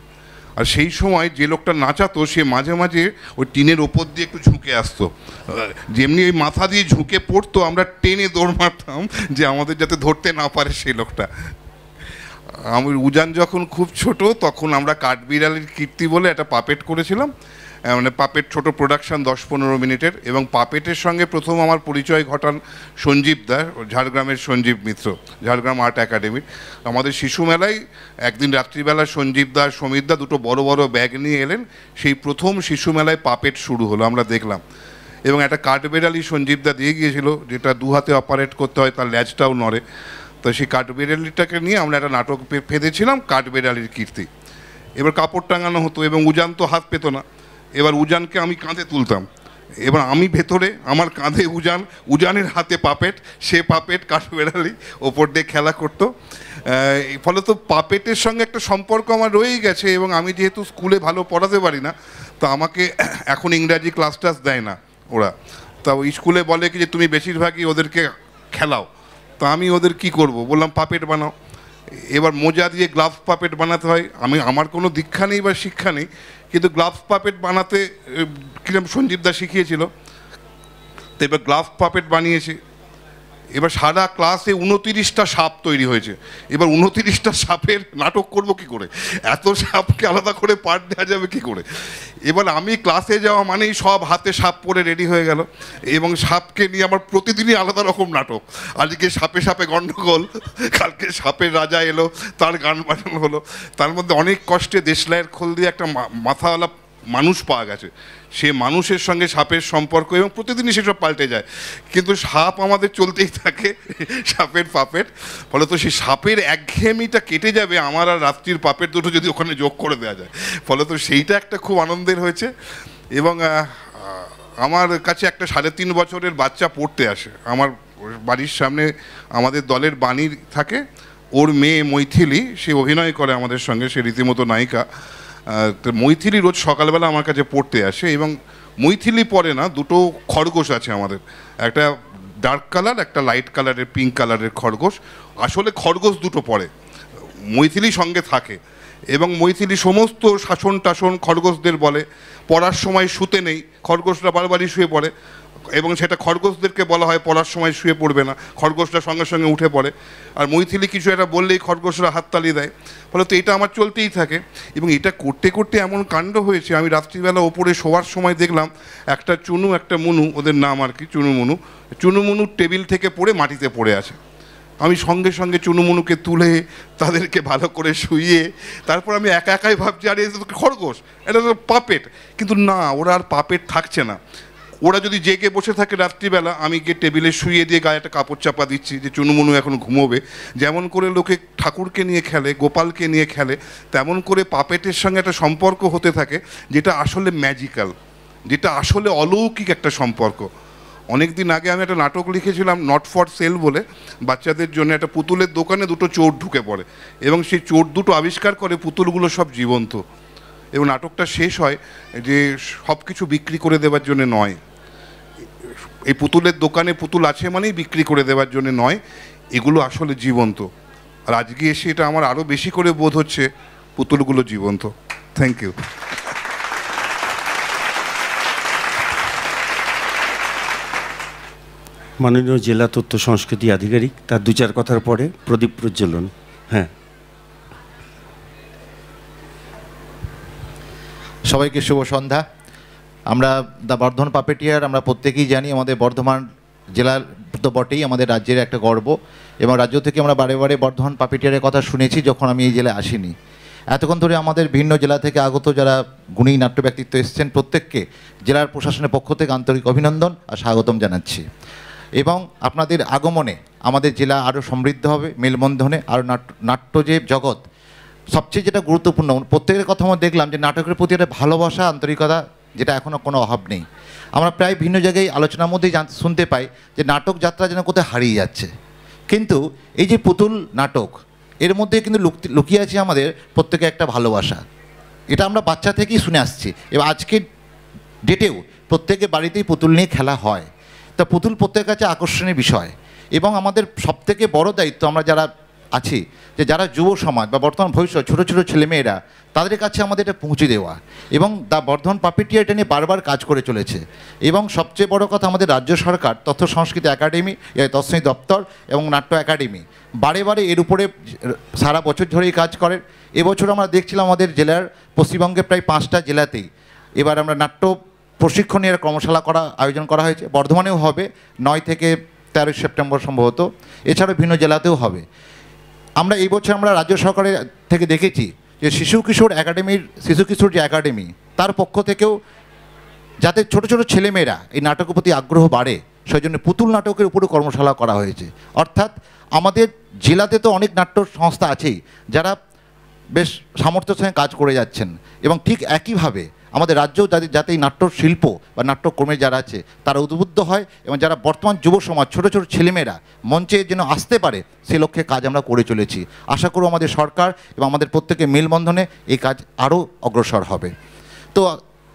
আর সেই সময় যে লোকটা নাচাতো সে মাঝে মাঝে ওই টিনের ওপর দিয়ে একটু ঝুঁকে আসতো, যেমনি ওই মাথা দিয়ে ঝুঁকে পড়তো, আমরা টেনে দৌড় মারতাম যে আমাদের যাতে ধরতে না পারে সেই লোকটা। আমার উজান যখন খুব ছোট তখন আমরা কাঠবিড়ালির কীর্তি বলে একটা পাপেট করেছিলাম, মানে পাপেট ছোট প্রোডাকশান 10-15 মিনিটের, এবং পাপেটের সঙ্গে প্রথম আমার পরিচয় ঘটান সঞ্জীব দা, ঝাড়গ্রামের সঞ্জীব মিত্র, ঝাড়গ্রাম আর্ট একাডেমির। আমাদের শিশু মেলায় একদিন রাত্রিবেলা সঞ্জীব দা সমীর দা দুটো বড় বড় ব্যাগ নিয়ে এলেন, সেই প্রথম শিশু মেলায় পাপেট শুরু হলো, আমরা দেখলাম। এবং একটা কাঠবেড়ালি সঞ্জীব দা দিয়ে গিয়েছিল, যেটা 2 হাতে অপারেট করতে হয়, তার ল্যাজটাও নড়ে। তো সেই কাঠবেড়ালিটাকে নিয়ে আমরা একটা নাটক ফেঁদেছিলাম, কাঠবেড়ালির কীর্তি। এবার কাপড় টাঙানো হতো এবং উজান তো হাত পেত না, এবার উজানকে আমি কাঁধে তুলতাম, এবার আমি ভেতরে, আমার কাঁধে উজানের হাতে পাপেট, সে পাপেট কাঠবেড়ালি ওপর দিয়ে খেলা করতো। ফলে তো পাপেটের সঙ্গে একটা সম্পর্ক আমার রয়েই গেছে। এবং আমি যেহেতু স্কুলে ভালো পড়াতে পারি না, তো আমাকে এখন ইংরাজি ক্লাস দেয় না ওরা, তা ওই স্কুলে বলে কি যে তুমি বেশিরভাগই ওদেরকে খেলাও। তো আমি ওদের কি করব, বললাম পাপেট বানাও। এবার মোজা দিয়ে গ্লাভস পাপেট বানাতে হয়, আমার কোনো দীক্ষা নেই বা শিক্ষা নেই, কিন্তু গ্লাভস পাপেট বানাতে কিরম সঞ্জীব দা শিখিয়েছিল। তো এবার গ্লাভস পাপেট বানিয়েছি, এবার সারা ক্লাসে 29টা সাপ তৈরি হয়েছে। এবার 29টা সাপের নাটক করব কি করে, এত সাপকে আলাদা করে পার্ট দেওয়া যাবে কি করে। এবার আমি ক্লাসে যাওয়া মানেই সব হাতে সাপ পরে রেডি হয়ে গেল, এবং সাপকে নিয়ে আমার প্রতিদিনই আলাদা রকম নাটক। আজকে সাপে গণ্ডগোল, কালকে সাপের রাজা এলো, তার গান বাজানো হলো। তার মধ্যে অনেক কষ্টে দেশলাইয়ের খোল দিয়ে একটা মাথাওয়ালা মানুষ পাওয়া গেছে, সে মানুষের সঙ্গে সাপের সম্পর্ক, এবং প্রতিদিনই সেসব পাল্টে যায়, কিন্তু সাপ আমাদের চলতেই থাকে, সাপের পাপেট। ফলে তো সেই সাপের একঘেয়েমিটা কেটে যাবে আমার আর রাত্রির পাপেট দুটো যদি ওখানে যোগ করে দেওয়া যায়। ফলে তো সেইটা একটা খুব আনন্দের হয়েছে। এবং আমার কাছে একটা 3.5 বছরের বাচ্চা পড়তে আসে, আমার বাড়ির সামনে আমাদের দলের বাণী থাকে, ওর মেয়ে মৈথিলি, সে অভিনয় করে আমাদের সঙ্গে, সে রীতিমতো নায়িকা। তো মৈথিলি রোজ সকালবেলা আমার কাছে পড়তে আসে, এবং মৈথিলি পরে না, দুটো খরগোশ আছে আমাদের, একটা ডার্ক কালার, একটা লাইট কালারের পিঙ্ক কালারের খরগোশ। আসলে খরগোশ দুটো পড়ে, মৈথিলি সঙ্গে থাকে, এবং মৈথিলি সমস্ত শাসন টাসন খরগোশদের বলে। পড়ার সময় শুতে নেই, খরগোশরা বারবারই শুয়ে পড়ে, এবং সেটা খরগোশদেরকে বলা হয় পড়ার সময় শুয়ে পড়বে না, খরগোশরা সঙ্গে সঙ্গে উঠে পড়ে। আর মৈথিলি কিছু একটা বললেই খরগোশরা হাততালি দেয়। ফলে তো এটা আমার চলতেই থাকে, এবং এটা করতে করতে এমন কাণ্ড হয়েছে, আমি রাত্রিবেলা ওপরে শোয়ার সময় দেখলাম একটা চুনু একটা মুনু, ওদের নাম আর কি চুনু মুনু টেবিল থেকে পড়ে মাটিতে পড়ে আছে। আমি সঙ্গে সঙ্গে চুনুমুনুকে তুলে তাদেরকে ভালো করে শুইয়ে, তারপর আমি একাই ভাবছি আরে এটা তো খরগোশ, এটা তো পাপেট। কিন্তু না, ওরা আর পাপেট থাকছে না। ওরা যদি জেগে বসে থাকে রাত্রিবেলা, আমি গিয়ে টেবিলে শুইয়ে দিয়ে গায়ে একটা কাপড় চাপা দিচ্ছি যে চুনুমুনু এখন ঘুমোবে। যেমন করে লোকে ঠাকুরকে নিয়ে খেলে, গোপালকে নিয়ে খেলে, তেমন করে পাপেটের সঙ্গে একটা সম্পর্ক হতে থাকে, যেটা আসলে ম্যাজিক্যাল, যেটা আসলে অলৌকিক একটা সম্পর্ক। অনেক দিন আগে আমি একটা নাটক লিখেছিলাম নট ফর সেল বলে, বাচ্চাদের জন্য। একটা পুতুলের দোকানে দুটো চোর ঢুকে পড়ে, এবং সেই চোর দুটো আবিষ্কার করে পুতুলগুলো সব জীবন্ত। এবং নাটকটা শেষ হয় যে সব কিছু বিক্রি করে দেওয়ার জন্য নয়, এই পুতুলের দোকানে পুতুল আছে মানেই বিক্রি করে দেওয়ার জন্য নয়, এগুলো আসলে জীবন্ত। আর আজকে এসে এটা আমার আরও বেশি করে বোধ হচ্ছে পুতুলগুলো জীবন্ত। Thank you. মাননীয় জেলা তথ্য সংস্কৃতি আধিকারিক, তার 2-4 কথার পরে প্রদীপ প্রজ্বলন। হ্যাঁ, সবাইকে শুভ সন্ধ্যা। আমরা দ্য বর্ধমান পাপেটিয়ার আমরা প্রত্যেকেই জানি আমাদের বর্ধমান জেলার তো বটেই আমাদের রাজ্যের একটা গর্ব, এবং রাজ্য থেকে আমরা বারে বারে বর্ধমান পাপেটিয়ারের কথা শুনেছি যখন আমি এই জেলায় আসিনি। এতক্ষণ ধরে আমাদের ভিন্ন জেলা থেকে আগত যারা গুণী নাট্য ব্যক্তিত্ব এসেছেন প্রত্যেককে জেলার প্রশাসনের পক্ষ থেকে আন্তরিক অভিনন্দন আর স্বাগতম জানাচ্ছি। এবং আপনাদের আগমনে আমাদের জেলা আরও সমৃদ্ধ হবে, মেলবন্ধনে আরও নাট্য যে জগৎ সবচেয়ে যেটা গুরুত্বপূর্ণ, প্রত্যেকের কথা আমরা দেখলাম যে নাটকের প্রতি একটা ভালোবাসা, আন্তরিকতা, যেটা এখনও কোনো অভাব নেই। আমরা প্রায় ভিন্ন জায়গায় আলোচনার মধ্যেই শুনতে পাই যে নাটক যাত্রা যেন কোথায় হারিয়ে যাচ্ছে, কিন্তু এই যে পুতুল নাটক এর মধ্যে কিন্তু লুকিয়ে আছে আমাদের প্রত্যেকে একটা ভালোবাসা। এটা আমরা বাচ্চা থেকেই শুনে আসছি, এবং আজকের ডেটেও প্রত্যেকের বাড়িতেই পুতুল নিয়ে খেলা হয়। তা পুতুল প্রত্যেকের কাছে আকর্ষণীয় বিষয়, এবং আমাদের সবথেকে বড় দায়িত্ব আমরা যারা আছি, যে যারা যুব সমাজ বা বর্তমান ভবিষ্যৎ ছোটো ছোটো ছেলেমেয়েরা, তাদের কাছে আমাদের এটা পৌঁছে দেওয়া। এবং দ্য বর্ধমান পাপেটিয়ার এটা নিয়ে বারবার কাজ করে চলেছে। এবং সবচেয়ে বড় কথা, আমাদের রাজ্য সরকার তথ্য সংস্কৃতি একাডেমি, তৎসঙ্গী দপ্তর এবং নাট্য একাডেমি বারে বারে এর উপরে সারা বছর ধরেই কাজ করেন। এবছর আমরা দেখছিলাম আমাদের জেলার পশ্চিমবঙ্গে প্রায় 5টা জেলাতেই এবার আমরা নাট্য প্রশিক্ষণের কর্মশালা আয়োজন করা হয়েছে। বর্ধমানেও হবে 9 থেকে 13 সেপ্টেম্বর সম্ভবত, এছাড়াও ভিন্ন জেলাতেও হবে। আমরা এই বছর আমরা রাজ্য সরকারের থেকে দেখেছি যে শিশু কিশোর যে একাডেমি, তার পক্ষ থেকেও যাতে ছোট ছোট ছেলেমেয়েরা এই নাটকের প্রতি আগ্রহ বাড়ে, সেই জন্য পুতুল নাটকের উপরও কর্মশালা করা হয়েছে। অর্থাৎ আমাদের জেলাতে তো অনেক নাট্য সংস্থা আছেই যারা বেশ সামর্থ্যের সঙ্গে কাজ করে যাচ্ছেন, এবং ঠিক একইভাবে আমাদের রাজ্যেও যাতে এই নাট্য শিল্প বা নাট্যকর্মী যারা আছে তারা উদ্বুদ্ধ হয়, এবং যারা বর্তমান যুব সমাজ ছোটো ছোটো ছেলেমেয়েরা মঞ্চে যেন আসতে পারে, সে লক্ষ্যে কাজ আমরা করে চলেছি। আশা করব আমাদের সরকার এবং আমাদের প্রত্যেকের মেলবন্ধনে এই কাজ আরও অগ্রসর হবে। তো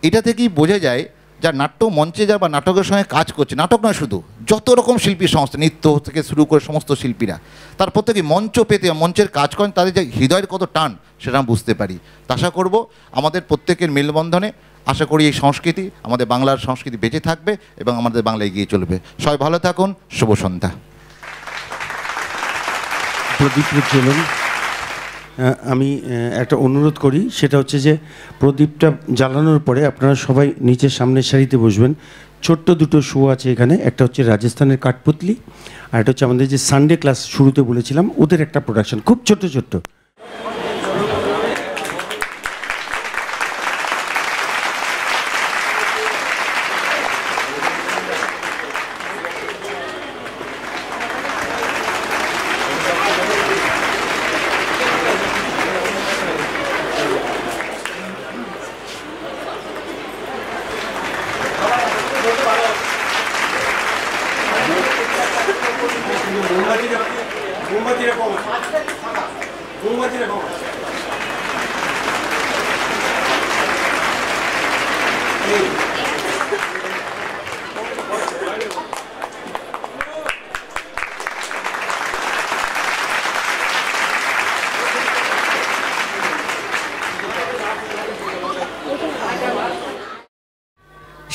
এটা থেকেই বোঝা যায় যা নাট্য মঞ্চে যা বা নাটকের সঙ্গে কাজ করছে, নাটক নয় শুধু, যত রকম শিল্পী সংস্থা, নৃত্য থেকে শুরু করে সমস্ত শিল্পীরা, তার প্রত্যেকে মঞ্চ পেতে মঞ্চের কাজ করেন, তাদের যে হৃদয়ের কত টান সেটা আমরা বুঝতে পারি। আশা করব আমাদের প্রত্যেকের মেলবন্ধনে, আশা করি এই সংস্কৃতি, আমাদের বাংলার সংস্কৃতি বেঁচে থাকবে এবং আমাদের বাংলা এগিয়ে চলবে। সবাই ভালো থাকুন, শুভ সন্ধ্যা। প্রদীপ প্রজ্বলন। আমি একটা অনুরোধ করি, সেটা হচ্ছে যে প্রদীপটা জ্বালানোর পরে আপনারা সবাই নিচের সামনের সারিতে বসবেন। ছোট্ট দুটো শো আছে এখানে, একটা হচ্ছে রাজস্থানের কাঠপুতলি, আর একটা হচ্ছে আমাদের যে সানডে ক্লাস শুরুতে বলেছিলাম ওদের একটা প্রোডাকশন, খুব ছোট্ট ছোট্ট।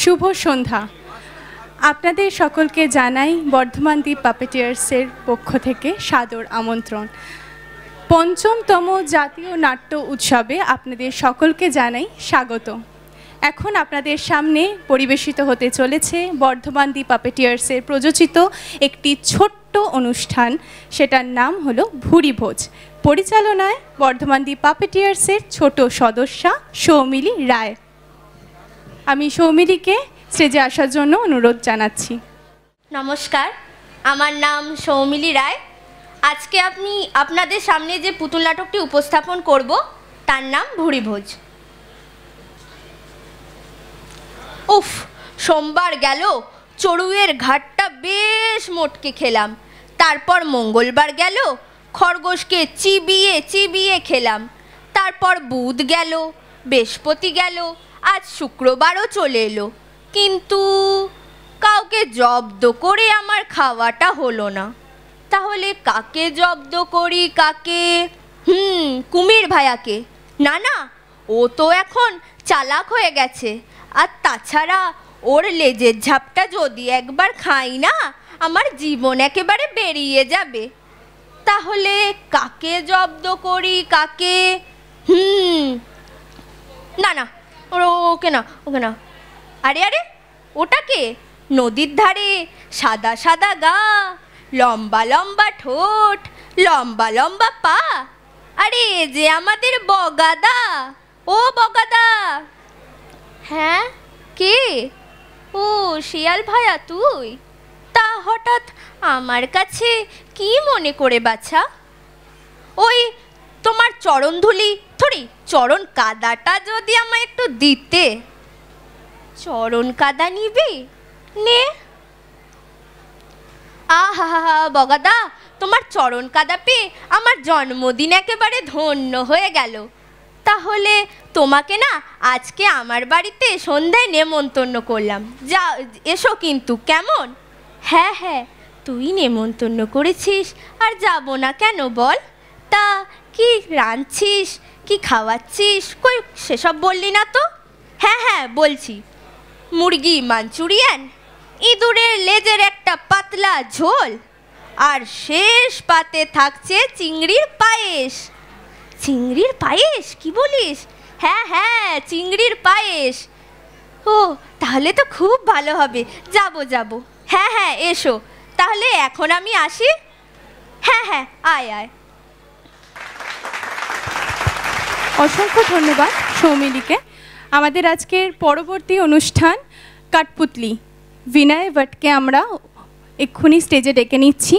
শুভ সন্ধ্যা। আপনাদের সকলকে জানাই বর্ধমান দ্বীপ পাপেটিয়ার্সের পক্ষ থেকে সাদর আমন্ত্রণ। ৫ম জাতীয় নাট্য উৎসবে আপনাদের সকলকে জানাই স্বাগত। এখন আপনাদের সামনে পরিবেশিত হতে চলেছে বর্ধমান দ্বীপ পাপেটিয়ার্সের প্রযোজিত একটি ছোট্ট অনুষ্ঠান, সেটার নাম হলো ভুরিভোজ। পরিচালনায় বর্ধমান দ্বীপ পাপেটিয়ার্সের ছোট সদস্যা সৌমিলি রায়। আমি সৌমিলিকে স্টেজে আসার জন্য অনুরোধ জানাচ্ছি। নমস্কার, আমার নাম সৌমিলি রায়। আজকে আপনাদের সামনে যে পুতুল নাটকটি উপস্থাপন করব তার নাম ভুরিভোজ। উফ, সোমবার গেল, চড়ুইয়ের ঘাটটা বেশ মোটকে খেলাম। তারপর মঙ্গলবার গেল, খরগোশকে চিবিয়ে চিবিয়ে খেলাম। তারপর বুধ গেল, বৃহস্পতি গেল, আজ শুক্রবারও চলে এলো, কিন্তু কাউকে জব্দ করে আমার খাওয়াটা হলো না। তাহলে কাকে জব্দ করি, কাকে? কুমির ভাইয়াকে। না না, ও তো এখন চালাক হয়ে গেছে, আর তাছাড়া ওর লেজের ঝাপটা যদি একবার খাই না, আমার জীবন একেবারে বেরিয়ে যাবে। তাহলে কাকে জব্দ করি, কাকে? না না, ওকে না, ওকে না। আরে আরে, ওটাকে? নদীর ধারে, সাদা সাদা গা, লম্বা লম্বা ঠোঁট, লম্বা লম্বা পা। আরে যে আমাদের বগাদা। ও বগাদা। হ্যাঁ, কে? ও শিয়াল ভাইয়া তুই? তা হঠাৎ আমার কাছে কি মনে করে বাছা? ওই তোমার চরণ ধুলি, থরি চরণ কাদাটা যদি আমায় একটু দিতে। চরণ কাদা নিবি? নে। আহা বগাদা, তোমার চরণ কাদা পেয়ে আমার জন্মদিন একেবারে ধন্য হয়ে গেল। তাহলে তোমাকে না আজকে আমার বাড়িতে সন্ধ্যায় নেমন্তন্ন করলাম, যা এসো কিন্তু, কেমন? হ্যাঁ হ্যাঁ, তুই নেমন্তন্ন করেছিস, আর যাব না কেন বল? তা কি রাঁধছিস, কি খাওয়াচ্ছিস, কই সেসব বললি না তো? হ্যাঁ হ্যাঁ বলছি, মুরগি মাঞ্চুরিয়ান, ইঁদুরের লেজের একটা পাতলা ঝোল, আর শেষ পাতে থাকছে চিংড়ির পায়েস। চিংড়ির পায়েস? কি বলিস? হ্যাঁ হ্যাঁ, চিংড়ির পায়েস। ও তাহলে তো খুব ভালো হবে, যাব যাব। হ্যাঁ হ্যাঁ এসো, তাহলে এখন আমি আসি। হ্যাঁ হ্যাঁ, আয় আয়। অসংখ্য ধন্যবাদ সৌমিলিকে। আমাদের আজকের পরবর্তী অনুষ্ঠান কাঠপুতলি, বিনয় ভট্টকে আমরা এক্ষুনি স্টেজে ডেকে নিচ্ছি।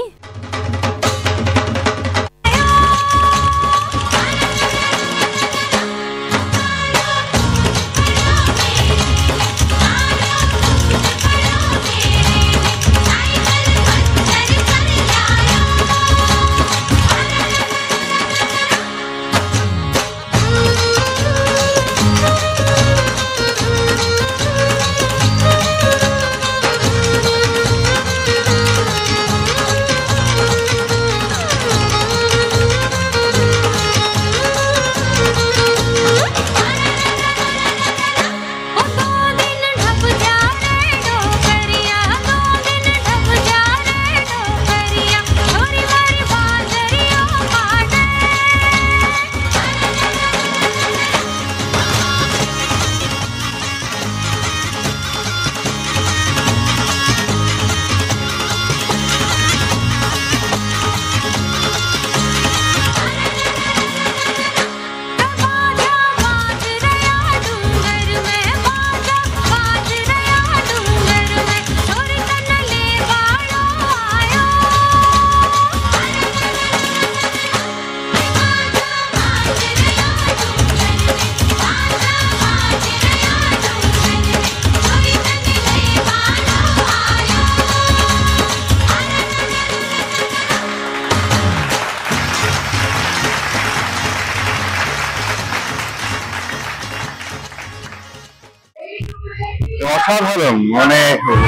অসাধারণ, মানে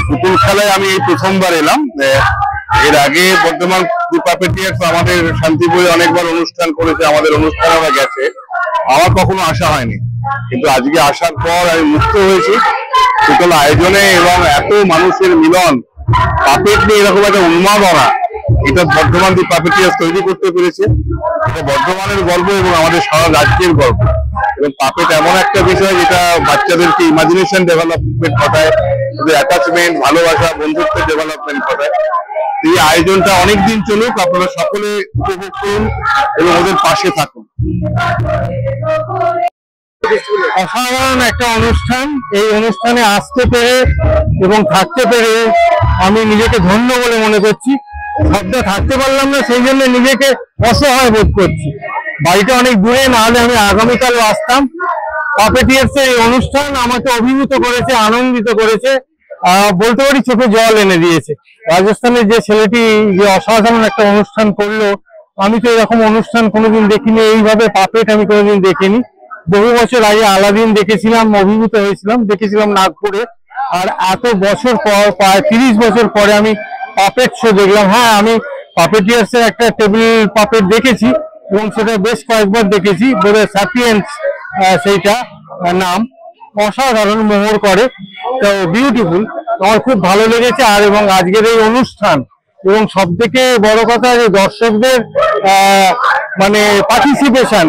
পুতুল খেলায় আমি এই প্রথমবার এলাম। এর আগে বর্ধমান পাপেটিয়ার্স আমাদের শান্তিপুরে অনেকবার অনুষ্ঠান করেছে, আমাদের অনুষ্ঠানে গেছে, আমার কখনো আসা হয়নি, কিন্তু আজকে আসার পর আমি মুক্ত হয়েছি পুতুল আয়োজনে এবং এত মানুষের মিলন, পাপেট নিয়ে এরকম একটা উন্মাদনা, এটা বর্ধমান পাপেটিয়ার্স তৈরি করতে পেরেছে। এটা বর্ধমানের গর্ব এবং আমাদের সারা রাজ্যের গর্ব। এবং পাপেট এমন একটা বিষয় যেটা বাচ্চাদেরকে ইমাজিনেশন ডেভেলপমেন্ট ঘটায়, ওদের অ্যাটাচমেন্ট, ভালোবাসা, বন্ধুত্বের ডেভেলপমেন্ট ঘটায়। এই আয়োজনটা অনেকদিন চলুক, আপনারা সকলে উপভোগ করুন এবং ওদের পাশে থাকুন। অসাধারণ একটা অনুষ্ঠান, এই অনুষ্ঠানে আসতে পেরে এবং থাকতে পেরে আমি নিজেকে ধন্য বলে মনে করছি। সবটা থাকতে পারলাম না, সেই জন্য নিজেকে অসহায় বোধ করছি। বাড়িটা অনেক দূরে, না হলে আমি আগামীকাল আসতাম। পাপেটিয়ার্স এই অনুষ্ঠান আমাকে অভিভূত করেছে, আনন্দিত করেছে, বলতে পারি চোখে জল এনে দিয়েছে। রাজস্থানের যে ছেলেটি যে অসাধারণ একটা অনুষ্ঠান করলো, আমি তো এরকম অনুষ্ঠান কোনোদিন দেখিনি, এইভাবে পাপেট আমি কোনোদিন দেখিনি। বহু বছর আগে আলাদিন দেখেছিলাম, অভিভূত হয়েছিলাম, দেখেছিলাম নাগপুরে। আর এত বছর পর, প্রায় 30 বছর পরে আমি পাপেট শো দেখলাম। হ্যাঁ, আমি পাপেটিয়ার্সের একটা টেবিল পাপেট দেখেছি এবং সেটা বেশ কয়েকবার দেখেছি, বোধহয় স্যাপিয়েন্স সেইটা নাম। অসাধারণ মোহর করে তো বিউটিফুল, আমার খুব ভালো লেগেছে। আর এবং আজকের এই অনুষ্ঠান এবং সব থেকে বড় কথা যে দর্শকদের মানে পার্টিসিপেশন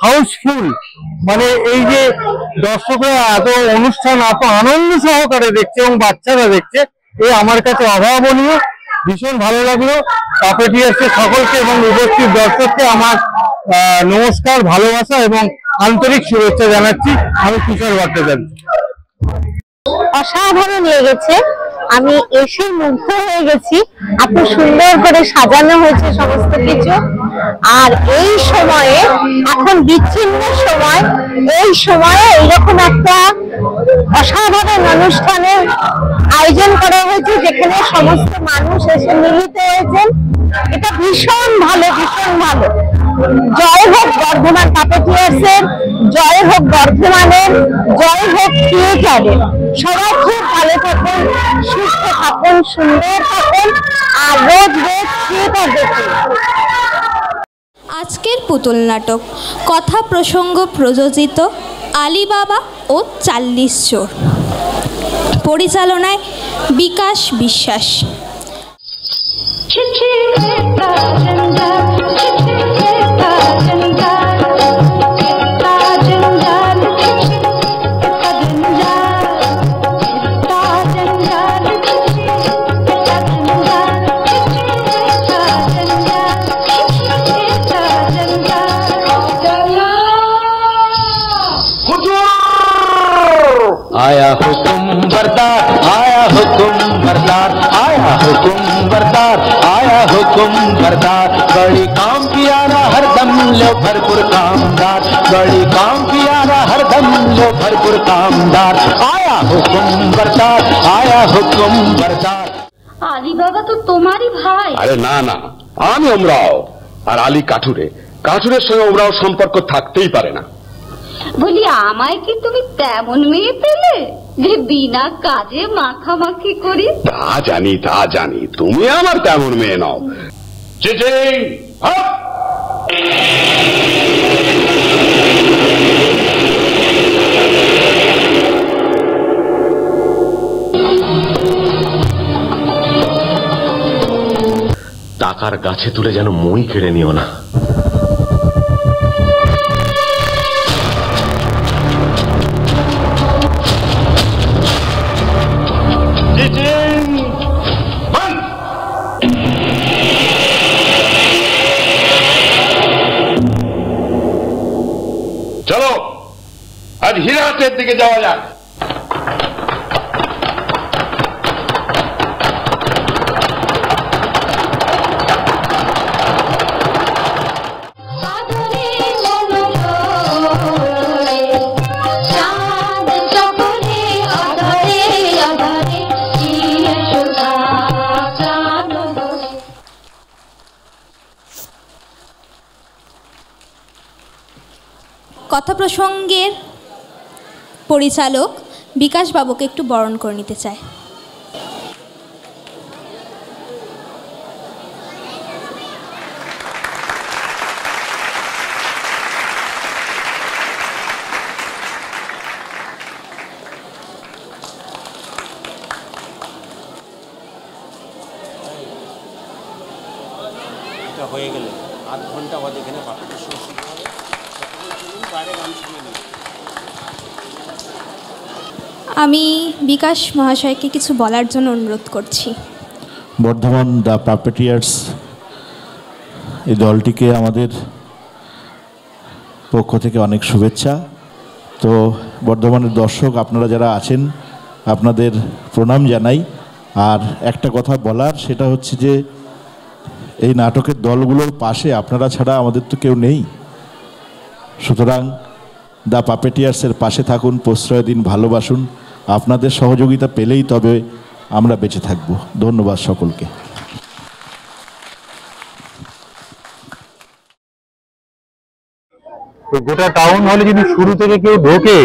হাউসফুল, মানে এই যে দর্শকরা এত অনুষ্ঠান এত আনন্দ সহকারে দেখছে এবং বাচ্চারা দেখছে, এই আমার কাছে অভাবনীয়। ভীষণ ভালো লাগলো। পাপেটিয়ার্সের সকলকে এবং উপস্থিত দর্শককে আমার নমস্কার, ভালোবাসা এবং আন্তরিক শুভেচ্ছা জানাচ্ছি। আমি কিশোর ভট্টাচার্য। অসাধারণ লেগেছে, আমি এসে মুগ্ধ হয়ে গেছি। এত সুন্দর করে সাজানো হয়েছে সমস্ত কিছু। আর এই সময়ে, এখন বিচ্ছিন্ন সময়, এই সময়ে এইরকম একটা অসাধারণ অনুষ্ঠানের আয়োজন করা হয়েছে যেখানে সমস্ত মানুষ এসে মিলিত হয়েছেন। এটা ভীষণ ভালো, ভীষণ ভালো। জয় হোক বর্ধমান পাপেটিয়ার্সের, জয় হোক বর্ধমানের, জয় হোক থিয়েটারের। সবাই খুব ভালো থাকুন, সুস্থ থাকুন, সুন্দর থাকুন, আর রোজ রোজ থিয়েটার দেখুন। আজকের পুতুল নাটক কথা প্রসঙ্গ প্রযোজিত আলিবাবা ও 40 চোর, পরিচালনায় বিকাশ বিশ্বাস। आया हुकुम बरदार, आया हुकुम बरदार, आया हुकुम बरदार, आया हुकुम बरदार। बड़ी काम पियारा हरदम लो भरपूर कामदार, बड़ी काम पियारा हरदम लो भरपूर कामदार। आया हुकुम बरदार, आया हुकुम बरदार। আলী বাবা তো তোমারই ভাই। আরে না না, আমি ওমরাও, আর আলী কাঠুরে। কাঠুরের সঙ্গে ওমরাও সম্পর্ক থাকতেই পারে না। বলি আমায় কি তুমি তেমন মেয়ে পেলে যে বিনা কাজে মাখামাখি করি? তা জানি, তা জানি, তুমি আমার তেমন মেয়ে নও। চিঠি টাকার গাছে তুলে যেন মই কেড়ে নিও না। চলো আজ হীরাহাটের দিকে যাওয়া যাক। কথা প্রসঙ্গের পরিচালক বিকাশ বাবুকে একটু বরণ করে নিতে চায়। এটা হয়ে গেলে আধ ঘন্টা বাদে এখানে বাকিটা শুরু হবে। বাইরে গান শুনে নিই। আমি বিকাশ মহাশয়কে কিছু বলার জন্য অনুরোধ করছি। বর্ধমান দ্য পাপেটিয়ার্স এই দলটিকে আমাদের পক্ষ থেকে অনেক শুভেচ্ছা। তো বর্ধমানের দর্শক আপনারা যারা আছেন আপনাদের প্রণাম জানাই। আর একটা কথা বলার, সেটা হচ্ছে যে এই নাটকের দলগুলোর পাশে আপনারা ছাড়া আমাদের তো কেউ নেই। সুতরাং দ্য পাপেটিয়ার্সের পাশে থাকুন, প্রশ্রয় দিন, ভালোবাসুন। আপনাদের সহযোগিতা পেলেই তবে আমরা বেঁচে থাকব। ধন্যবাদ সকলকে। গোটা টাউন হলে যদি শুরু থেকে কেউ ঢোকে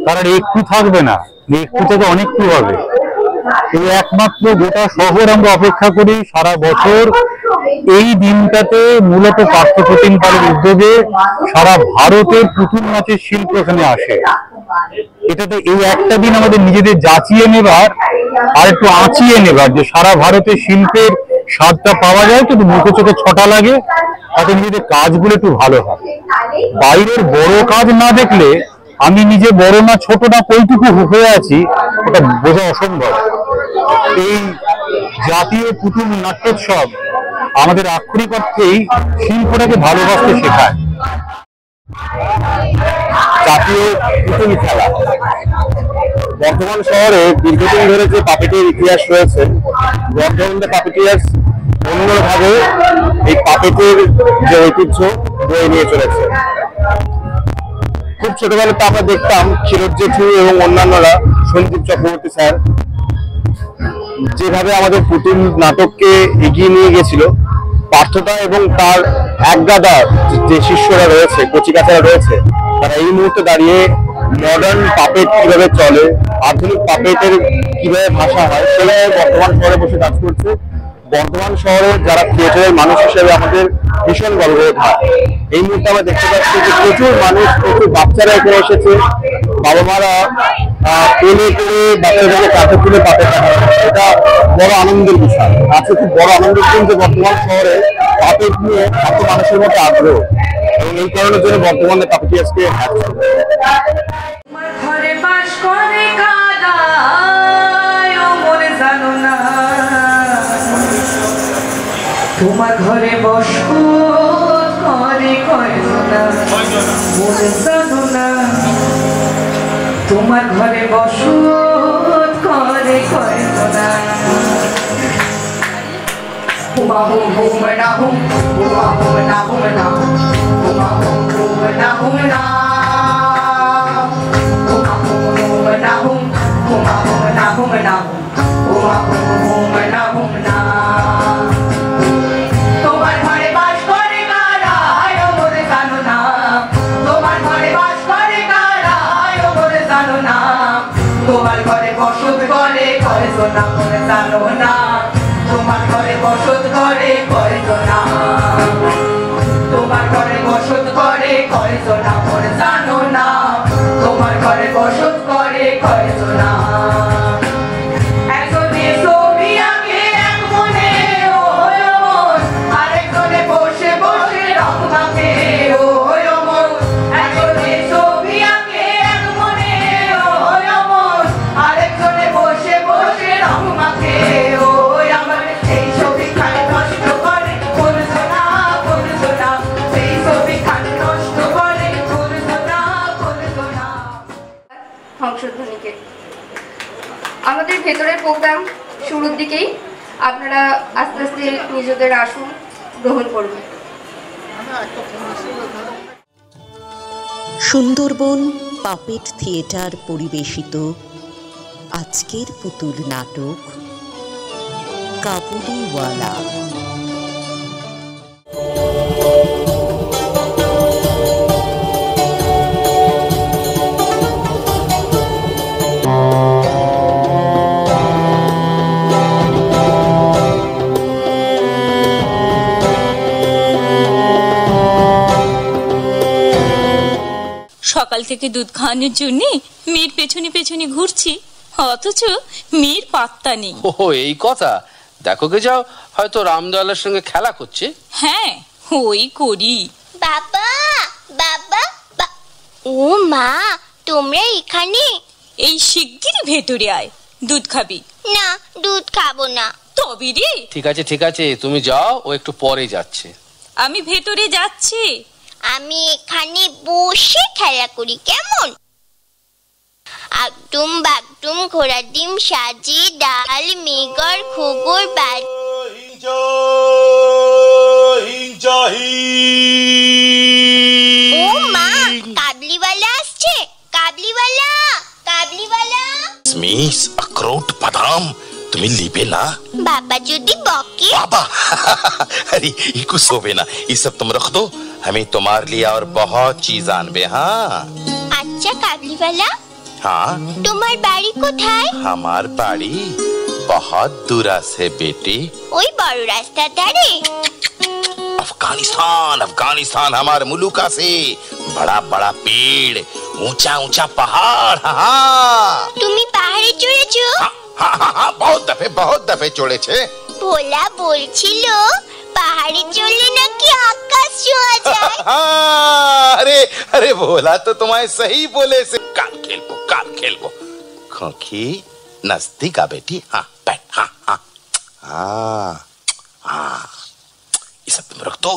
তার একটু থাকবে না, একটু থেকে অনেকটু হবে। এই একমাত্র গোটা শহর আমরা অপেক্ষা করি সারা বছর এই দিনটাতে। মূলত পার্থ প্রতিম পালের উদ্যোগে সারা ভারতের পুতুল নাচের শিল্প এখানে আসে। এটাতে এই একটা দিন আমাদের নিজেদের যাচিয়ে নেবার আর একটু আঁচিয়ে নেবার, যে সারা ভারতের শিল্পের স্বাদটা পাওয়া যায়, তো মুখে চোখে ছটা লাগে, তাতে নিজেদের কাজগুলো একটু ভালো হয়। বাইরের বড় কাজ না দেখলে আমি নিজে বড় না ছোট না কইটুকু হয়ে আছি এটা বোঝা অসম্ভব। এই জাতীয় পুতুল নাট্যোৎসব আমাদের আক্ষরিক অর্থেই শিল্পটাকে ভালোবাসতে শেখায়। জাতীয় পুতুল খেলা বর্ধমান শহরে দীর্ঘদিন ধরে যে পাপেটের ইতিহাস রয়েছে, বর্ধমান পাপেটিয়ার্স অন্যভাবে এই পাপেটের যে ঐতিহ্য বয়ে নিয়ে চলেছে। খুব ছোটবেলাতে আমরা দেখতাম ক্ষীরোদ জেঠু এবং অন্যান্যরা, সন্দীপ চক্রবর্তী স্যার যেভাবে আমাদের পুতুল নাটককে এগিয়ে নিয়ে গেছিল, পার্থদা এবং তার একগাদা যে শিষ্যরা রয়েছে, কচিকাচারা রয়েছে, তারা এই মুহূর্তে দাঁড়িয়ে মডার্ন পাপেট কিভাবে চলে, আধুনিক পাপেটের কিভাবে ভাষা হয়, সেভাবে বর্ধমান শহরে বসে কাজ করছে। বর্ধমান শহরের যারা থিয়েটারের মানুষ হিসেবে আমাদের ভীষণ গর্ববোধ হয়। এই মুহূর্তে আমরা দেখতে পাচ্ছি যে প্রচুর মানুষ, প্রচুর বাচ্চারা এখানে এসেছে, বাবা মারা কোলে করে বাচ্চাদেরকে কাঁধে তুলে পাপেট দেখা, এটা বড় আনন্দের বিষয়। আজকে খুব বড় আনন্দের দিন যে বর্ধমান শহরে পাপেট নিয়ে এত মানুষের মধ্যে আগ্রহ, এবং এই কারণের জন্য বর্তমানে পাপেটিয়ার্সকে তোমার ঘরে বসত করে কয়না মনে জানো না, তোমার ঘরে বসত করে কয়না। হুমা হুম হুম না হুম, হুমা হুম না হুম না, হুমা হুম হুম না হুম না, হুমা হুম হুম না হুম, হুমা হুম না হুম না, হুমা হুম হুম না হুম না। তোমার ঘরে বাস করে কারা মোরে জানো না, তোমার ঘরে বাস করে কারা মোরে জানো না, তোমার ঘরে বসত করে কয়জনা মোরে জানো না, তোমার ঘরে বসত করে কয়জনা, তোমার ঘরে বসত করে কয়জনা মোরে জানো না, তোমার ঘরে বসত করে কয়জনা। একজনে ছবি আঁকে এক মনে ওই মন, আরেকজনে বসে বসে রং মাখে ওই মন, একজনে ছবি আঁকে এক মনে ওই মন, আরেকজনে বসে বসে রং মাখে ওই আমার। সেই ছবি খান নষ্ট করে করছো না, করছো না, সেই ছবি খান নষ্ট করে করছো না, করছো না। হংসধ্বনিকে আমাদের ভেতরের প্রোগ্রাম শুরুর দিকেই আপনারা আস্তে আস্তে নিজেদের আসন গ্রহণ করবেন। সুন্দরবন পাপেট থিয়েটার পরিবেশিত আজকের পুতুল নাটক কাবুলিওয়ালা। সকাল থেকে দুধ খাওয়ানোর জন্য মেয়ের পেছনে পেছনে ঘুরছি, অথচ মেয়ের পাত্তা নেই। ও এই কথা, দেখো কে যাও, হয়তো রামদয়ালের সঙ্গে খেলা করছে। হ্যাঁ ওই করি। বাবা বাবা, ও মা তোমরা এখানে? এই শিগগিরই ভেতরে আয়, দুধ খাবি? না দুধ খাবো না। তবে রে ঠিক আছে ঠিক আছে, তুমি যাও, ও একটু পরে যাচ্ছে। আমি ভেতরে যাচ্ছি। আমি এখানে বসে খেলা করি কেমন? আগডুম বাগডুম ঘোড়া ডিম সাজি ডাল মেঘর খবর বাদ। ও মা কাবলিওয়ালা আসছে, কাবলিওয়ালা কাবলিওয়ালা। কিশমিশ अखरोट बादाम তুমি লিবে না? বাবা যদি বকে? बाबा अरे ये कुछ होवे ना, ये सब तुम रख दो, हमें तुम्हारे लिए और बहुत चीज आनबे। हाँ আচ্ছা কাবলিওয়ালা, हाँ তোমার বাড়ি কোথায়? हमार बाड़ी बहुत दूरा से बेटी। ওই বড় রাস্তাটারে। अफगानिस्तान अफगानिस्तान हमारे मुलुका से बड़ा बड़ा पेड़ ऊंचा ऊंचा पहाड़। हाँ তুমি পাহাড়ে চড়েছো? हाँ बहुत दफे चढ़े छे। ভোলা বলছিল পাহাড়ে চড়লে নাকি আকাশ ছোঁয়া যায়। अरे अरे भोला तो तुम्हारे सही बोले से। काल खेलबो खोखी नजदीक आ बेटी। हाँ बैठ। हाँ ये सब तुम रख दो,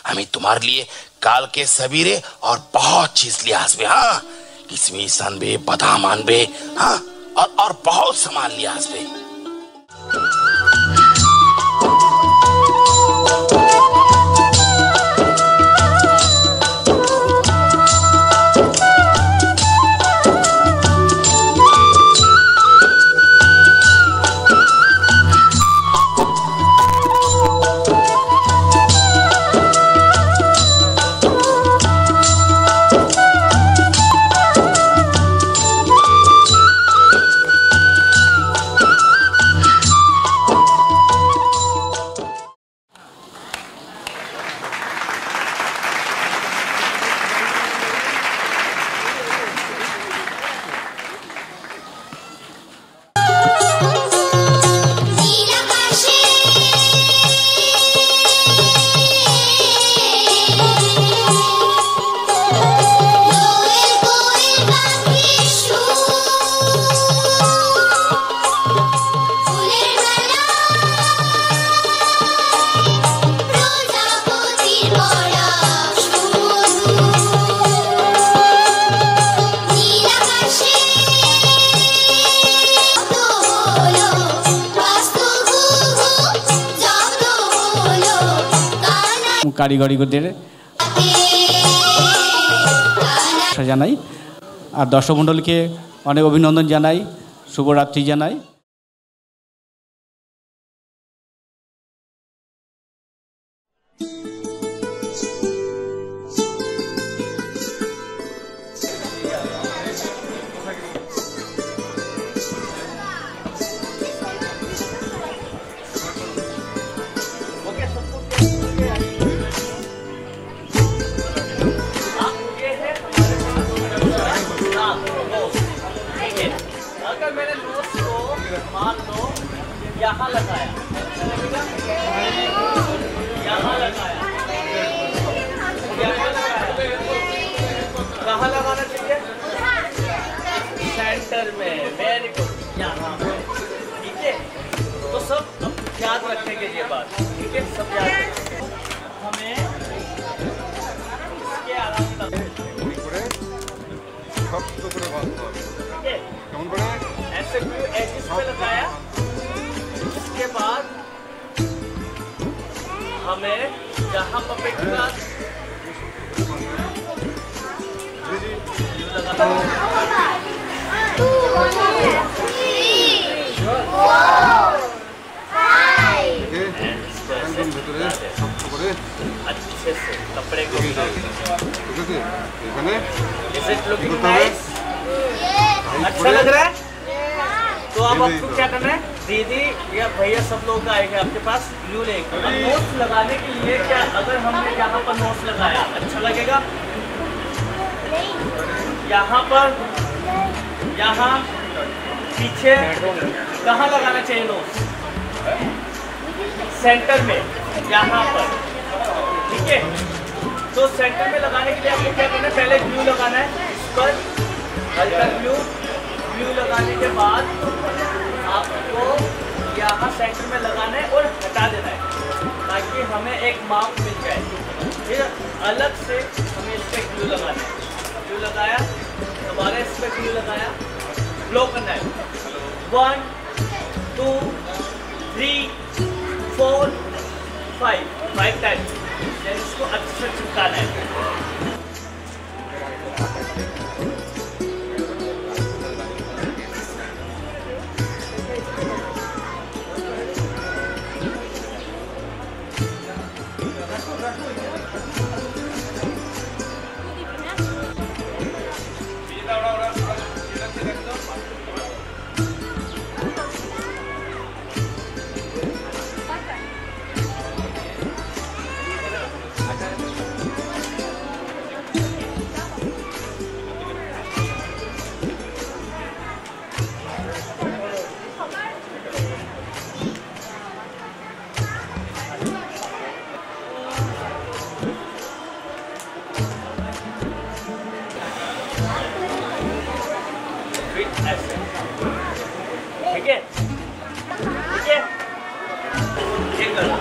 हमें तुम्हारे लिए काल के सवेरे और बहुत चीज लिया हंसबे। हाँ किशमिश आनबे, बादाम आनबे। हाँ और बहुत सामान लिया हंसबे। কারিগরদের জানাই আর দর্শক মণ্ডলীকে অনেক অভিনন্দন জানাই, শুভরাত্রি জানাই। यहाँ लगाया, यहाँ लगाया, कहाँ लगाना चाहिए? सेंटर में। वेरी गुड, यहाँ पे। ठीक है, तो सब याद रखेंगे ये बात। ठीक है, सब याद रखेंगे। हमें इसके अलावा ऐसे एजिस पे लगाया। इसके बाद हमें यहाँ पपेट का अच्छे से कपड़े को अच्छा लग रहा है। तो अब आपको क्या करना है, दीदी या भैया सब लोग आएंगे आपके पास ग्लू लेकर। अब नोट्स लगाने के लिए क्या, अगर हमने यहाँ पर नोट्स लगाया अच्छा लगेगा? यहाँ पर, यहाँ पीछे कहाँ लगाना चाहिए नोट्स? सेंटर में, यहाँ पर। ठीक है, तो सेंटर में लगाने के लिए आपको क्या करना है, पहले ग्लू लगाना है इस पर, हल्का ग्लू लगाने के बाद आपको यहाँ सेंटर में लगाना है और हटा देना है ताकि हमें एक माप मिल जाए। फिर अलग से हमें इस पर ग्लू लगाना है। ग्लू लगाया, दोबारा इस पर ग्लू लगाया, ब्लो करना है। 1 2 3 4 5 टाइम्स इसको अच्छे से चिपकाना है। ऐसे, ठीक है, ठीक है, ये करो।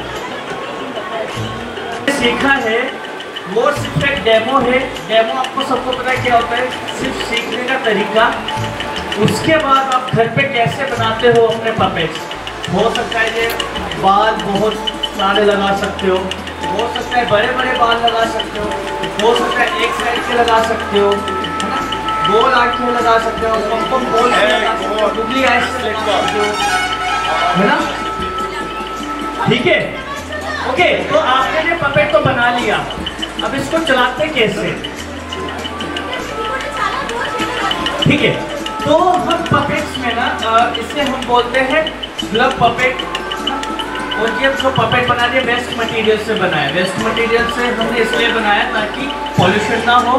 सीखा है वो सिर्फ एक डेमो है। डेमो आपको सबको पता है क्या होता है, सिर्फ सीखने का तरीका। उसके बाद आप घर पे कैसे बनाते हो अपने पपेट्स। हो सकता है ये बाल बहुत सारे लगा सकते हो सकता है बड़े बड़े बाल लगा सकते हो सकता है एक साइड से लगा सकते हो, है ना, गोल आंखें लगा सकते हो, पम गोल लगा सकते हो, डुबली आइस से लगा सकते हो, है ना, ठीक है। ओके, तो आपने ये पपेट तो बना लिया, अब इसको चलाते कैसे, ठीक है। तो हम पपेट्स में ना इसे हम बोलते हैं ग्लव पपेट, और ये जो पपेट बना दिया वेस्ट मटेरियल से बना है। वेस्ट मटेरियल से हमने इसलिए बनाया ताकि पॉल्यूशन ना हो,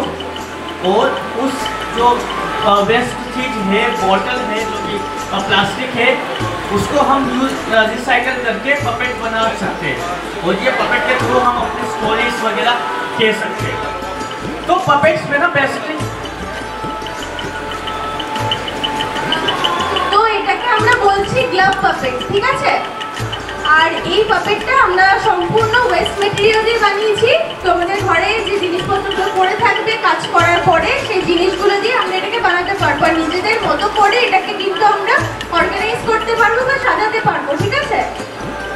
और उस जो वेस्ट चीज़ है, बॉटल है जो कि प्लास्टिक है, उसको हम रिसाइकल करके पपेट बना सकते हैं, और ये पपेट के थ्रू हम अपनी स्टोरीज वगैरह कह सकते हैं। तो पपेट्स में ना बेसिकली তো এটাকে আমরা বলছি গ্লাভ পাপেট, ঠিক আছে। আর এই পাপেটটা আমরা সম্পূর্ণ ওয়েস্ট মেটেরিয়াল দিয়ে বানিয়েছি। তোমাদের ঘরে যে জিনিসপত্রগুলো পড়ে থাকবে কাজ করার পরে সেই জিনিসগুলো দিয়ে আমরা এটাকে বানাতে পারবো, আর নিজেদের মতো করে এটাকে কিন্তু আমরা অর্গানাইজ করতে পারবো বা সাজাতে পারবো, ঠিক আছে।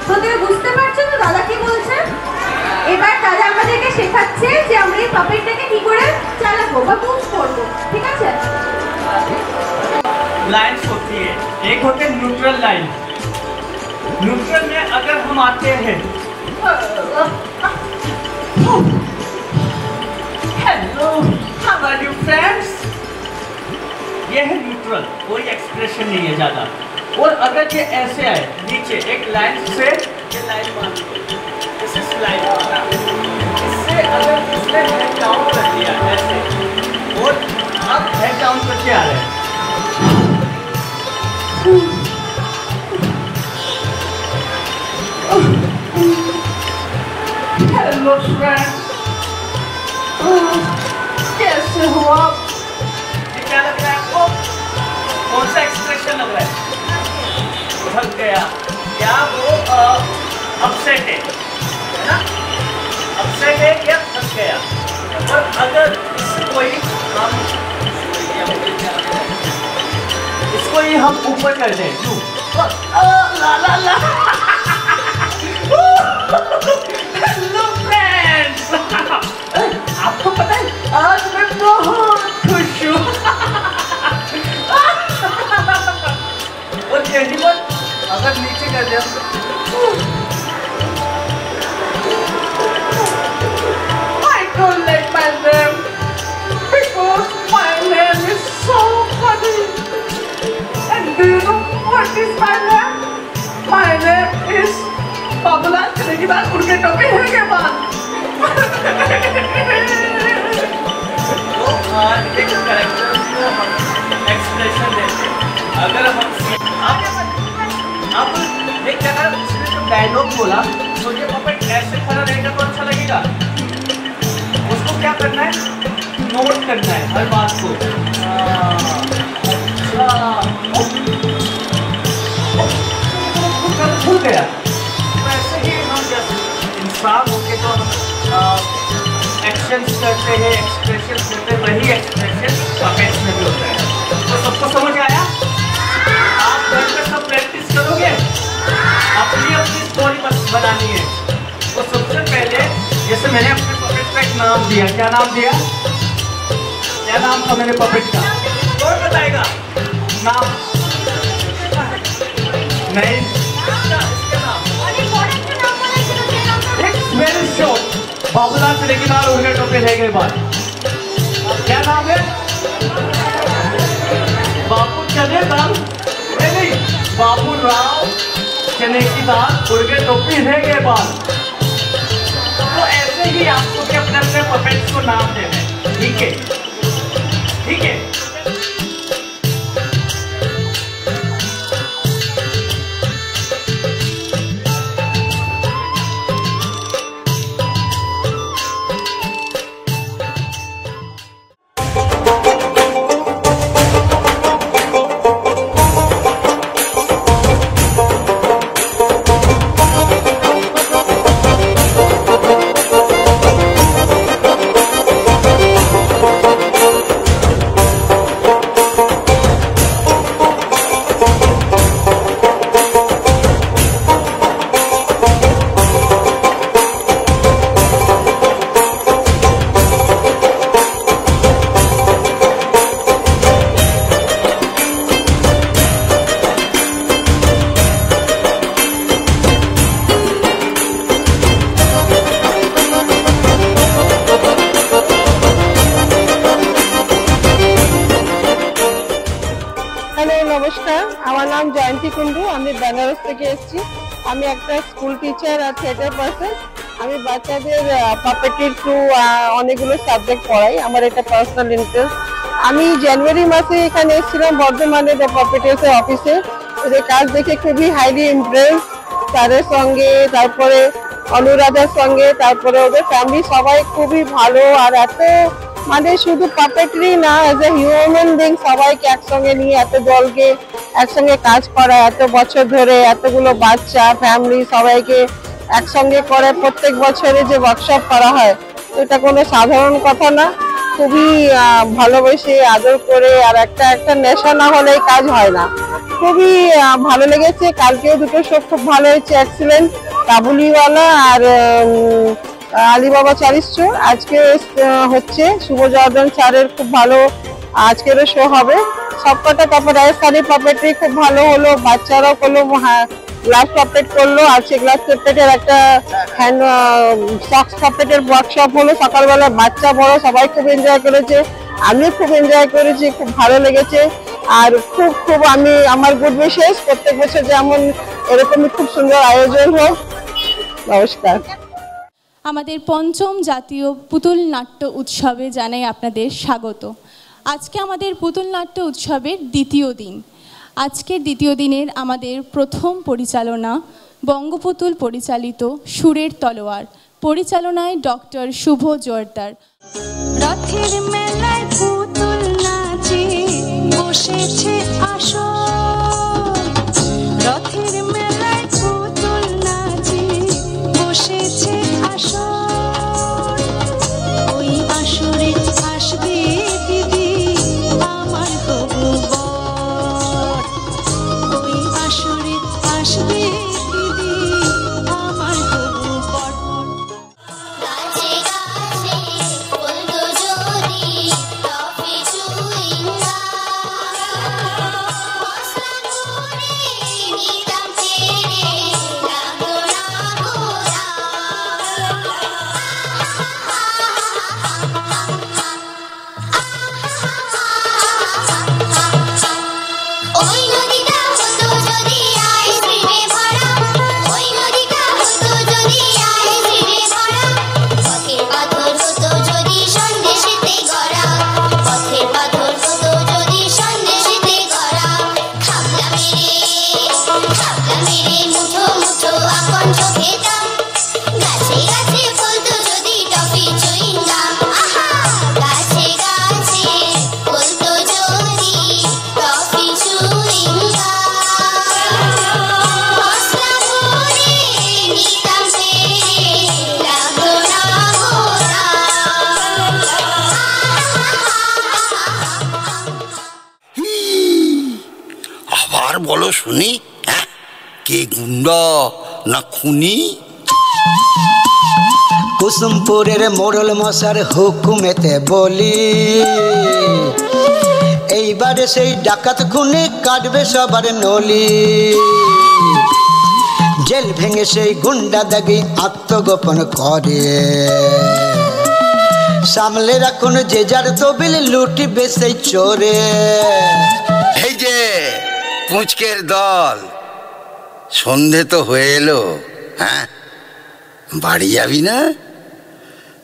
প্রথমে বুঝতে পারছো তো দাদা কি বলছে? এবার দাদা আমাদেরকে শেখাচ্ছে যে আমরা এই পাপেটটাকে কি করে চালাবো বা মুভ করবো, ঠিক আছে। लाइन्स होती है, एक होते हैं न्यूट्रल लाइन। न्यूट्रल में अगर हम आते हैं hello how are you friends, ये है न्यूट्रल, कोई एक्सप्रेशन नहीं है ज़्यादा। और अगर ये ऐसे आए नीचे एक लाइन से, ये लाइन मान दिस इज लाइन, इससे अगर इसने हेड डाउन कर दिया ऐसे, और अब हेड डाउन करके आ रहे हैं, हेलो फ्रेंड, कैसे हो आप? ये क्या लग रहा है आपको? कौन सा एक्सप्रेशन लग रहा है? थक गया क्या वो अपसेट है ना, अपसेट है क्या थक गया। और अगर इसको ही हम ऊपर कर दें, ला ला ला हेलो फ्रेंड्स, आपको पता है आज मैं बहुत खुश हूँ। और एनिमल अगर नीचे कर दिया, I don't like my name because my name is so funny. And do you know what is my name? My name is Babulal चले की बात उनके टोपी है के बाद। तो एक कैरेक्टर को हम एक्सप्रेशन देते हैं। अगर हम अब एक जगह उसने जो डायलॉग बोला, तो ये पपेट ऐसे खड़ा रहेगा तो अच्छा लगेगा। उसको क्या करना है, नोट करना है हर बात को। भूल गया। वैसे ही हम जब इंसान होके तो हम एक्शंस करते हैं, एक्सप्रेशंस करते हैं, वही एक्सप्रेशन पपेट्स में भी होता है। तो सबको समझ आया? आप घर पे सब प्रैक्टिस करोगे, अपनी अपनी स्टोरी बनानी है। तो सबसे पहले जैसे मैंने अपने पपेट का एक नाम दिया, क्या नाम दिया, क्या नाम था मेरे पपेट का, कौन बताएगा नाम? नहीं, वेरी शॉर्ट, बाबूलाल से लेकिन और उनके टोपे रह गए बाद। क्या नाम है? बाबू चने दाल, नहीं बाबू राव चने की दाल, उनके टोपी रह गए बाद। तो ऐसे ही आपको भी अपने अपने पपेट्स को नाम देना है, ठीक है, ठीक है। নমস্কার, আমার নাম জয়ন্তী কুন্ডু, আমি বেনারস থেকে এসেছি। আমি একটা স্কুল টিচার আর থিয়েটার পার্সন। আমি বাচ্চাদের পাপেট্রি টু অনেকগুলো সাবজেক্ট পড়াই, আমার এটা পার্সোনাল ইন্টারেস্ট। আমি জানুয়ারি মাসে এখানে এসেছিলাম বর্ধমানে দ্য পাপেটার্সের অফিসে। ওদের কাজ দেখে খুবই হাইলি ইমপ্রেস, স্যারের সঙ্গে, তারপরে অনুরাধার সঙ্গে, তারপরে ওদের ফ্যামিলি সবাই খুবই ভালো। আর এত মানে শুধু পাপেট্রি না, অ্যাজ এ হিউম্যান বিং সবাইকে একসঙ্গে নিয়ে এত দলকে একসঙ্গে কাজ করা, এত বছর ধরে এতগুলো বাচ্চা ফ্যামিলি সবাইকে একসঙ্গে করে প্রত্যেক বছরে যে ওয়ার্কশপ করা হয়, এটা কোনো সাধারণ কথা না। খুবই ভালোবেসে আদর করে, আর একটা নেশা না হলে কাজ হয় না। খুবই ভালো লেগেছে। কালকেও দুটো শো খুব ভালো হয়েছে, এক্সিলেন্ট, কাবুলিওয়ালা আর আলিবাবা চালিশো। আজকে হচ্ছে শুভ জর্দান স্যারের খুব ভালো আজকেরও শো হবে সবকটা। তারপর রাজস্থানি পাপেট্রি খুব ভালো হলো, বাচ্চারাও করলো, গ্লাস পাপেট করলো। আজকে গ্লাস পাপেটের একটা হ্যান্ড সক্স পাপেটের ওয়ার্কশপ হলো সকালবেলা। বাচ্চা বড় সবাই খুব এনজয় করেছে, আমিও খুব এনজয় করেছি, খুব ভালো লেগেছে। আর খুব আমি আমার গুড উইশেস প্রত্যেক বছর যেমন এরকমই খুব সুন্দর আয়োজন হোক। নমস্কার। আমাদের পঞ্চম জাতীয় পুতুল নাট্য উৎসবে জানাই আপনাদের স্বাগত। আজকে আমাদের পুতুল নাট্য উৎসবের দ্বিতীয় দিন। আজকের দ্বিতীয় দিনের আমাদের প্রথম পরিচালনা বঙ্গপুতুল পরিচালিত সুরের তলোয়ার, পরিচালনায় ডক্টর শুভ জোয়ারদার। রথের মেলায় পুতুল নাচে বসেছে আসর, রথের মেলায় পুতুল নাচে বসেছে আসর। ওই আসরে আসবে দিদি আমার হবু বর, ওই আসরে আসবে দিদি আমার হবু বর। গাছে গাছে বলতো যদি টফি চুইং মশলা করে নিতাম ছেড়ে লাগতো না গোরা। ওই নদীটা হতো যদি আইসক্রিমে ভরা, ওই নদীটা হতো যদি আইসক্রিমে ভরা। পথের পাথর হতো যদি সন্দেশেতে গড়া, পথের পাথর হতো যদি সন্দেশেতে গড়া। খাবলা মেরে মুঠো মুঠো আকণ্ঠ খেতাম, গাছে গাছে ফলতো যদি টফি চুইং গাম। আহা, গাছে গাছে ফলতো যদি টফি চুইং গাম। মশলা করে নিতাম ছেড়ে লাগতো না গোরা। আবার বলো শুনি, হ্যাঁ, কে গুন্ডা না খুনি? কুসুমপুরের মোড়ল মশার হুকুমেতে বলি, এইবারে সেই ডাকাত খুনে কাটবে সবার নলি। জেল ভেঙে সেই গুন্ডা দাগি আত্মগোপন করে, সামলে রাখুন যে যার তবিল লুটিবে সেই চোরে। এই যে পুঁচকের দল, সন্ধে তো হয়ে এলো, হ্যাঁ, বাড়ি যাবি না?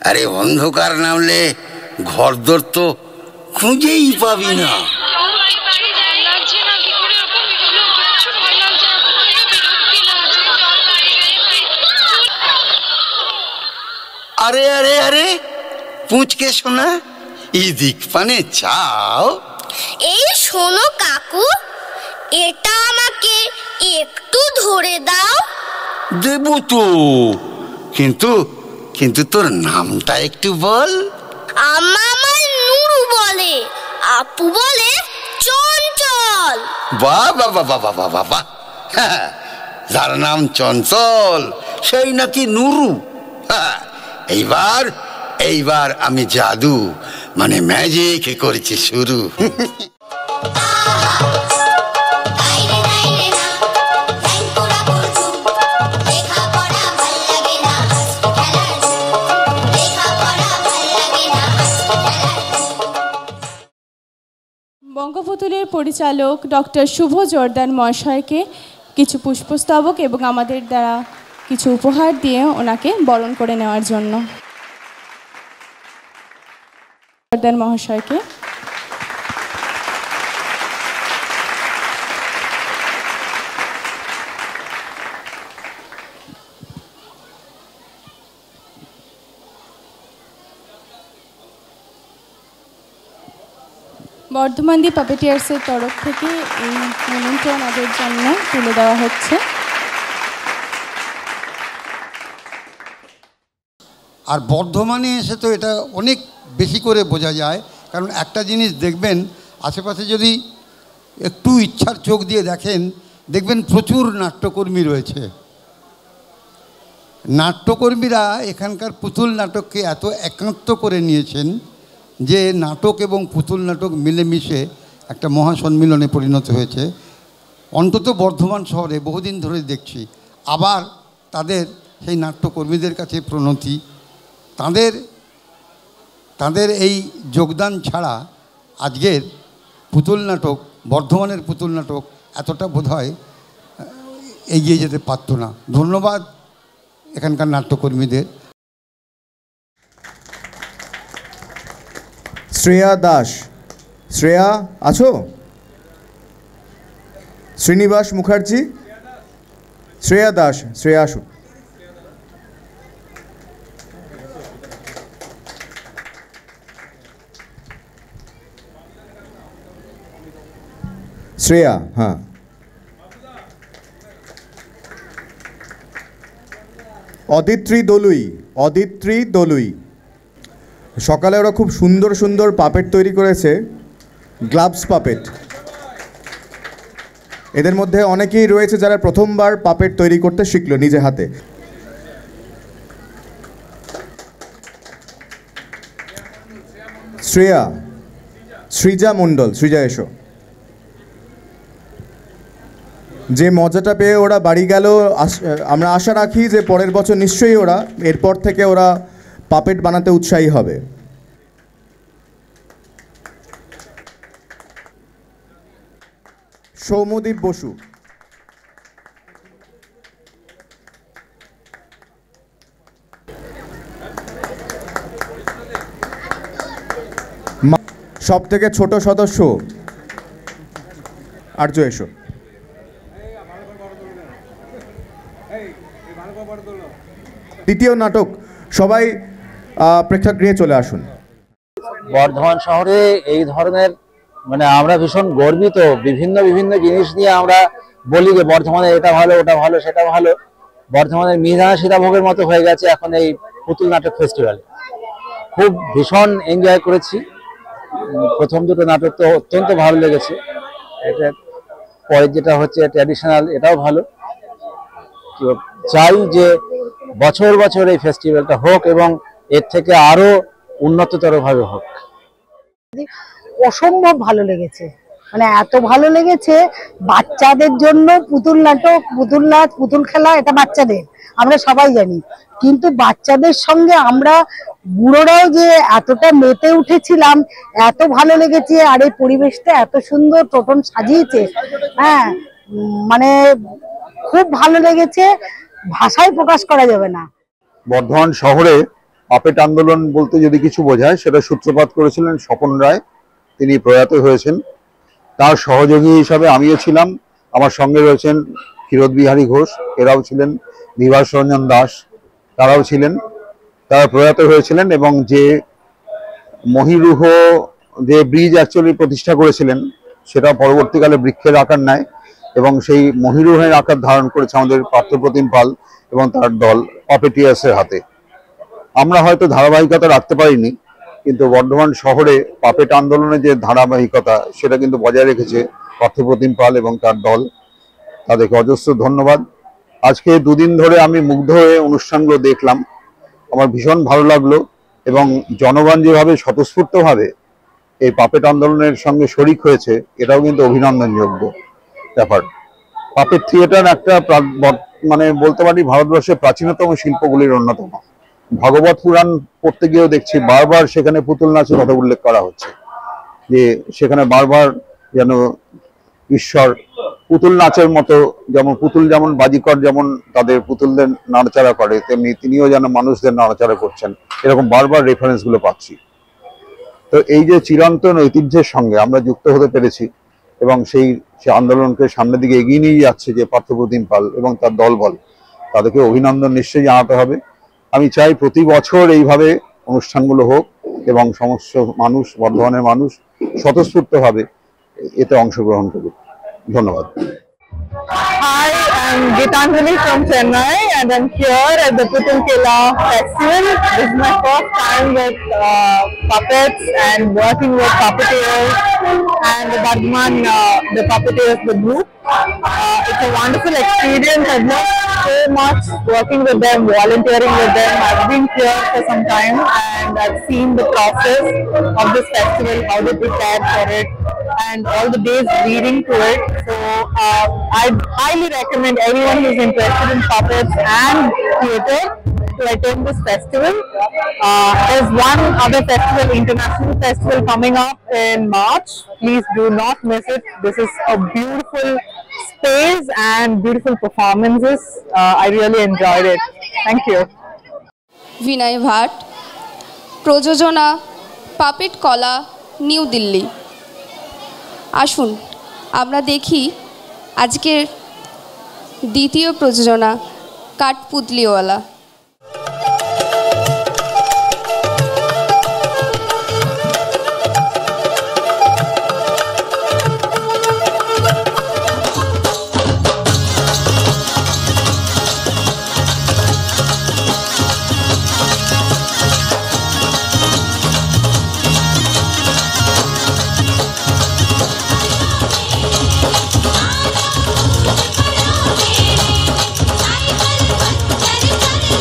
আরে অন্ধকার নামলে ঘরদোর তো খুঁজেই পাবি না। আরে আরে আরে পুঁচকে শোনা, ইদিক পানে চাও। এই শোনো কাকু, এটা আমাকে একটু ধরে দাও। দেবো তো, কিন্তু কিন্তু তোর নামটা একটু বল। আমার নুরু বলে, আপু বলে চঞ্চল। বাহ বাহ বাহ বাহ বাহ বাহ বাহ, যার নাম চঞ্চল সেই নাকি নুরু। এইবার এইবার আমি জাদু মানে ম্যাজিক করেছি শুরু। বঙ্গপুতুল পুতুলের পরিচালক ডক্টর শুভ জোরদার মহাশয়কে কিছু পুষ্পস্তবক এবং আমাদের দ্বারা কিছু উপহার দিয়ে ওনাকে বরণ করে নেওয়ার জন্য জোরদার মহাশয়কে। বর্ধমান দি পাপেটিয়ার্সের তরফ থেকে এই নিমন্ত্রণ আমাদের জন্য তুলে দেওয়া হচ্ছে। আর বর্ধমানে এসে তো এটা অনেক বেশি করে বোঝা যায়, কারণ একটা জিনিস দেখবেন, আশেপাশে যদি একটু ইচ্ছার চোখ দিয়ে দেখেন, দেখবেন প্রচুর নাট্যকর্মী রয়েছে। নাট্যকর্মীরা এখানকার পুতুল নাটককে এত একান্ত করে নিয়েছেন যে নাটক এবং পুতুল নাটক মিলেমিশে একটা মহাসম্মিলনে পরিণত হয়েছে। অন্তত বর্ধমান শহরে বহুদিন ধরে দেখছি। আবার তাদের সেই নাট্যকর্মীদের কাছে প্রণতি, তাদের এই যোগদান ছাড়া আজকের পুতুল নাটক, বর্ধমানের পুতুল নাটক এতটা বোধহয় এগিয়ে যেতে পারত না। ধন্যবাদ এখানকার নাট্যকর্মীদের। শ্রেয়া দাস, শ্রেয়া আছো? শ্রীনিবাস মুখার্জি, শ্রেয়া দাস, শ্রেয়া আসো। শ্রেয়া, হ্যাঁ। অদিত্রী দলুই, অদিত্রী দলুই। সকালে ওরা খুব সুন্দর সুন্দর পাপেট তৈরি করেছে, গ্লাভস পাপেট। এদের মধ্যে অনেকেই রয়েছে যারা প্রথমবার পাপেট তৈরি করতে শিখলো নিজে হাতে। শ্রেয়া, সৃজা মণ্ডল, সৃজা এসো। যে মজাটা পেয়ে ওরা বাড়ি গেল, আমরা আশা রাখি যে পরের বছর নিশ্চয়ই ওরা এরপর থেকে ওরা পাপেট বানাতে উৎসাহী হবে। সৌম্যদীপ বসু, সব থেকে ছোট সদস্য আর্য এসো। দ্বিতীয় নাটক, সবাই প্রেক্ষাগৃহে চলে আসুন। বর্ধমান শহরে এই ধরনের আমরা ভীষণ গর্বিত। বিভিন্ন বিভিন্ন জিনিস নিয়ে আমরা বলি যে বর্ধমানে এটা ভালো, ওটা ভালো, সেটা ভালো। বর্ধমানের মিহিদানা সীতাভোগের মতো হয়ে গেছে এখন এই পুতুল নাটক ফেস্টিভ্যাল। খুব ভীষণ এনজয় করেছি। প্রথম দুটো নাটক তো অত্যন্ত ভালো লেগেছে। এটা পরে যেটা হচ্ছে ট্র্যাডিশনাল, এটাও ভালো। চাই যে বছর বছর এই ফেস্টিভ্যালটা হোক এবং এর থেকে আরো উন্নততর ভাবে হোক। অসম্ভব ভালো লেগেছে, এত ভালো লেগেছে। বাচ্চাদের জন্য পুতুল নাটক, পুতুল নাচ, পুতুল খেলা এটা বাচ্চাদের, আমরা সবাই জানি। কিন্তু বাচ্চাদের সঙ্গে আমরা বুড়োরাও যে এতটা মেতে উঠেছিলাম, এত ভালো লেগেছে। আর এই পরিবেশটা এত সুন্দর টোটন সাজিয়েছে, হ্যাঁ, খুব ভালো লেগেছে, ভাষায় প্রকাশ করা যাবে না। বর্ধমান শহরে পাপেট আন্দোলন বলতে যদি কিছু বোঝায়, সেটা সূত্রপাত করেছিলেন স্বপন রায়। তিনি প্রয়াত হয়েছেন। তার সহযোগী হিসাবে আমিও ছিলাম, আমার সঙ্গে রয়েছেন ক্ষীরোদ বিহারী ঘোষ, এরাও ছিলেন, বিভাস রঞ্জন দাস, তারাও ছিলেন। তারা প্রয়াত হয়েছিলেন এবং যে মহিরুহ যে ব্রিজ অ্যাকচুয়ালি প্রতিষ্ঠা করেছিলেন, সেটা পরবর্তীকালে বৃক্ষের আকার নেয় এবং সেই মহিরুহের আকার ধারণ করেছে আমাদের পার্থপ্রতিম পাল এবং তার দল পাপেটিয়ার্সের হাতে। আমরা হয়তো ধারাবাহিকতা রাখতে পারিনি, কিন্তু বর্ধমান শহরে পাপেট আন্দোলনের যে ধারাবাহিকতা, সেটা কিন্তু বজায় রেখেছে পার্থপ্রতিম পাল এবং তার দল। তাদেরকে অজস্র ধন্যবাদ। আজকে দুদিন ধরে আমি মুগ্ধ হয়ে অনুষ্ঠানগুলো দেখলাম, আমার ভীষণ ভালো লাগলো। এবং জনগণ যেভাবে স্বতঃস্ফূর্তভাবে এই পাপেট আন্দোলনের সঙ্গে শরিক হয়েছে, এটাও কিন্তু অভিনন্দনযোগ্য ব্যাপার। পাপেট থিয়েটার একটা বলতে পারি ভারতবর্ষের প্রাচীনতম শিল্পগুলির অন্যতম। ভাগবত পুরাণ পড়তে গিয়েও দেখছি বারবার সেখানে পুতুল নাচের কথা উল্লেখ করা হচ্ছে, যে সেখানে বারবার যেন ঈশ্বর পুতুল নাচের মতো, যেমন পুতুল যেমন বাজিকর যেমন তাদের পুতুলদের নাড়াচাড়া করে, তেমনি তিনিও যেন মানুষদের নাড়াচাড়া করছেন, এরকম বারবার রেফারেন্সগুলো পাচ্ছি। তো এই যে চিরন্তন ঐতিহ্যের সঙ্গে আমরা যুক্ত হতে পেরেছি এবং সেই আন্দোলনকে সামনের দিকে এগিয়ে নিয়ে যাচ্ছে যে পার্থপ্রতিম পাল এবং তার দলবল, তাদেরকে অভিনন্দন নিশ্চয়ই জানাতে হবে। আমি চাই প্রতি বছর এইভাবে অনুষ্ঠানগুলো হোক এবং সমস্ত মানুষ, বর্ধমানের মানুষ স্বতঃস্ফূর্তভাবে এতে অংশগ্রহণ করুক। ধন্যবাদ। Hi, I'm Gitanjali from Chennai and I'm here at the Putul Kela Festival. This is my first time with puppets and working with puppeteers and the Bardhaman, the puppeteers, the group. It's a wonderful experience. I've learned so much working with them, volunteering with them. I've been here for some time and I've seen the process of this festival, how they prepare for it, and all the days leading to it. So I'd highly recommend anyone who's interested in puppets and theatre to attend this festival. There's one other festival, international festival, coming up in March. Please do not miss it. This is a beautiful space and beautiful performances. I really enjoyed it. Thank you. বিনয় ভাট, প্রযোজনা পাপেট কলা, নিউ দিল্লি। আসুন আমরা দেখি আজকের দ্বিতীয় প্রযোজনা কাঠপুতলিওয়ালা। साइकिल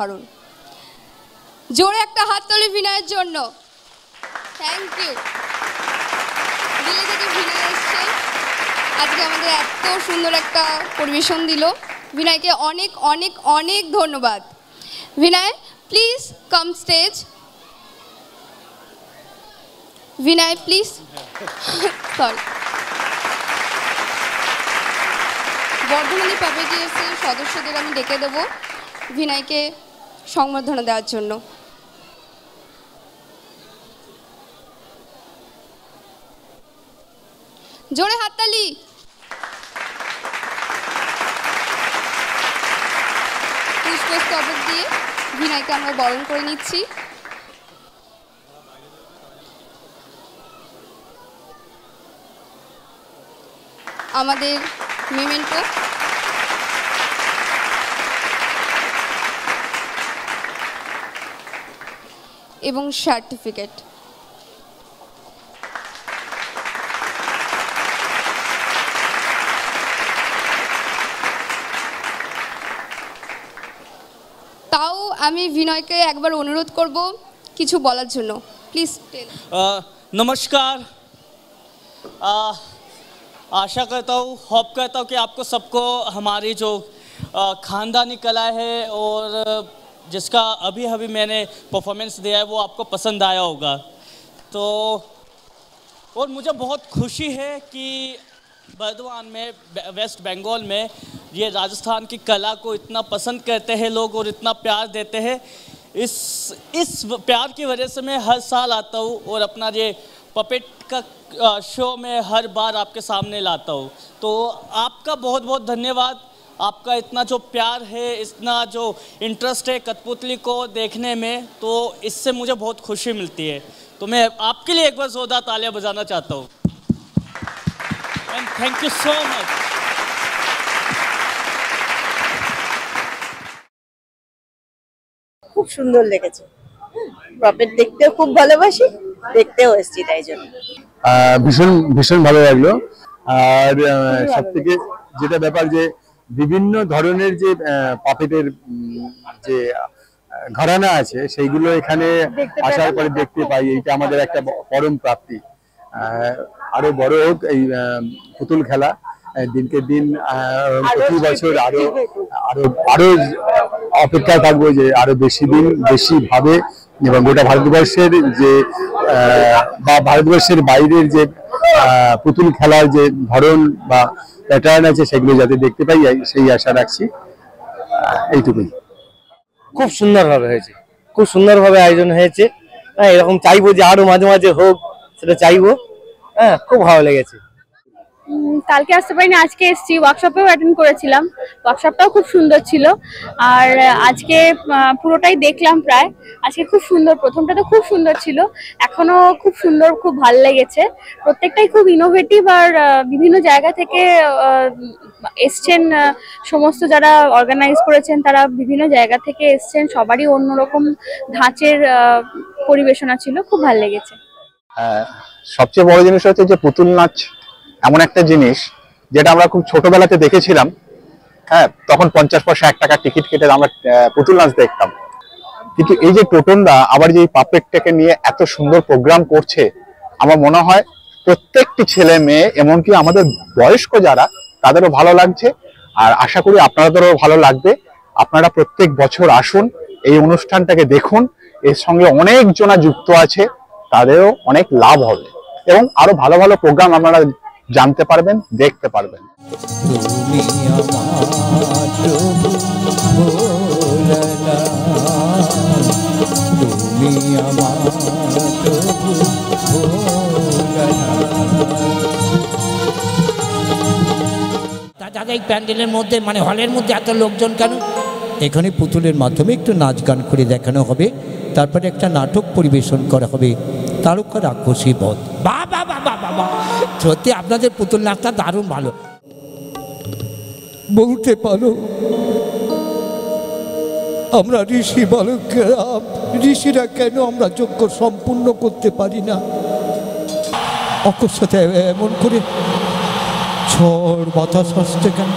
অসাধারণ। জোরে একটা হাততালি বিনয়ের জন্য। Thank you. দিল্লি থেকে বিনয় এসছে, আজকে আমাদের এত সুন্দর একটা পরিবেশন দিল। বিনয়কে অনেক অনেক অনেক ধন্যবাদ। Binoy, please come stage. Binoy please, sorry. বর্ধমানী পাপেটিয়ার্সের সদস্যদের আমি ডেকে দেবো বিনয়কে সংবর্ধনা দেওয়ার জন্য। জোরে হাততালি। পুষ্পস্তবক দিয়ে বিনয়কে আমরা বরণ করে নিচ্ছি। আমাদের মেমেন্টো এবং সার্টিফিকেট। তাও আমি বিনয়কে একবার অনুরোধ করব কিছু বলার জন্য, প্লিজ। नमस्कार, आशा करता हूँ, होप करता हूँ कि आपको सबको हमारी जो ख़ानदानी कला है और जिसका अभी अभी मैंने परफॉर्मेंस दिया है वो आपको पसंद आया होगा। तो और मुझे बहुत खुशी है कि बर्दवान में, वेस्ट बंगाल में ये राजस्थान की कला को इतना पसंद करते हैं लोग और इतना प्यार देते हैं। इस प्यार की वजह से मैं हर साल आता हूँ और अपना ये पपेट का शो में हर बार आपके सामने लाता हूँ। तो आपका बहुत बहुत धन्यवाद। आपका इतना जो प्यार है, इतना जो इंटरेस्ट है कठपुतली को देखने में, तो इससे मुझे बहुत खुशी मिलती है। तो मैं आपके लिए एक बार जोरदार तालियां बजाना चाहता हूँ। And thank you so much. খুব সুন্দর লেগেছে। পাপেট দেখতেও খুব ভালোবাসি, দেখতেও এসেছি তাই জন্য। ভীষণ ভীষণ ভালো লাগলো। আর সব থেকে যেটা ব্যাপার যে বিভিন্ন ধরনের যে পাপেটের যে ঘরানা আছে সেইগুলো এখানে আসার পরে দেখতে পাই, এইটা আমাদের একটা পরম প্রাপ্তি। আরো বড় হোক এই পুতুল খেলা, দিনকে দিন প্রতি বছর আরো আরো আরো অপেক্ষায় থাকবো যে আরো বেশি দিন বেশি ভাবে এবং গোটা ভারতবর্ষের যে বা ভারতবর্ষের বাইরের যে পুতুল খেলার যে ধরন বা প্যাটার্ন আছে সেগুলো যাতে দেখতে পাই সেই আশা রাখছি। এইটুকুই। খুব সুন্দরভাবে হয়েছে, খুব সুন্দরভাবে আয়োজন হয়েছে। হ্যাঁ, এরকম চাইবো যে আরো মাঝে মাঝে হোক, সেটা চাইবো। হ্যাঁ, খুব ভালো লেগেছে। কালকে আসতে পারিনি, আজকে এসেছি। ওয়ার্কশপেও অ্যাটেন্ড করেছিলাম, ওয়ার্কশপটাও খুব সুন্দর ছিল। আর আজকে পুরোটাই দেখলাম প্রায়। আজকে খুব সুন্দর, প্রথমটা তো খুব সুন্দর ছিল, এখনো খুব সুন্দর, খুব ভালো লেগেছে। প্রত্যেকটাই খুব ইনোভেটিভ আর বিভিন্ন জায়গা থেকে এসছেন। সমস্ত যারা অর্গানাইজ করেছেন তারা বিভিন্ন জায়গা থেকে এসছেন, সবারই অন্যরকম ধাঁচের পরিবেশনা ছিল, খুব ভালো লেগেছে। সবচেয়ে বড় জিনিস হচ্ছে যে পুতুল নাচ এমন একটা জিনিস যেটা আমরা খুব ছোটবেলাতে দেখেছিলাম। হ্যাঁ, তখন 50 পয়সা 1 টাকা টিকিট কেটে আমরা পুতুল নাচ দেখতাম। কিন্তু এই যে টোটনদা আবার যে পাপেটটাকে নিয়ে এত সুন্দর প্রোগ্রাম করছে, আমার মনে হয় প্রত্যেকটি ছেলে মেয়ে এমনকি আমাদের বয়স্ক যারা তাদেরও ভালো লাগছে। আর আশা করি আপনাদেরও ভালো লাগবে। আপনারা প্রত্যেক বছর আসুন, এই অনুষ্ঠানটাকে দেখুন। এর সঙ্গে অনেক জনা যুক্ত আছে, তাদেরও অনেক লাভ হবে এবং আরো ভালো ভালো প্রোগ্রাম আপনারা জানতে পারবেন, দেখতে পারবেন। দাদা, এই প্যান্ডেলের মধ্যে মানে হলের মধ্যে এত লোকজন কেন? এখানে পুতুলের মাধ্যমে একটু নাচ গান করে দেখানো হবে, তারপরে একটা নাটক পরিবেশন করা হবে, তারকা রাক্ষসী বধ। বাহ বাহ বাহ বাহ বাহ, সত্যি আপনাদের পুতুল নাচটা দারুণ ভালো। বলতে পারো আমরা ঋষি বালকেরা, ঋষিরা কেন আমরা যজ্ঞ সম্পূর্ণ করতে পারি না? অকস্মাতে এমন করে ঝড় বাতাস আসছে কেন?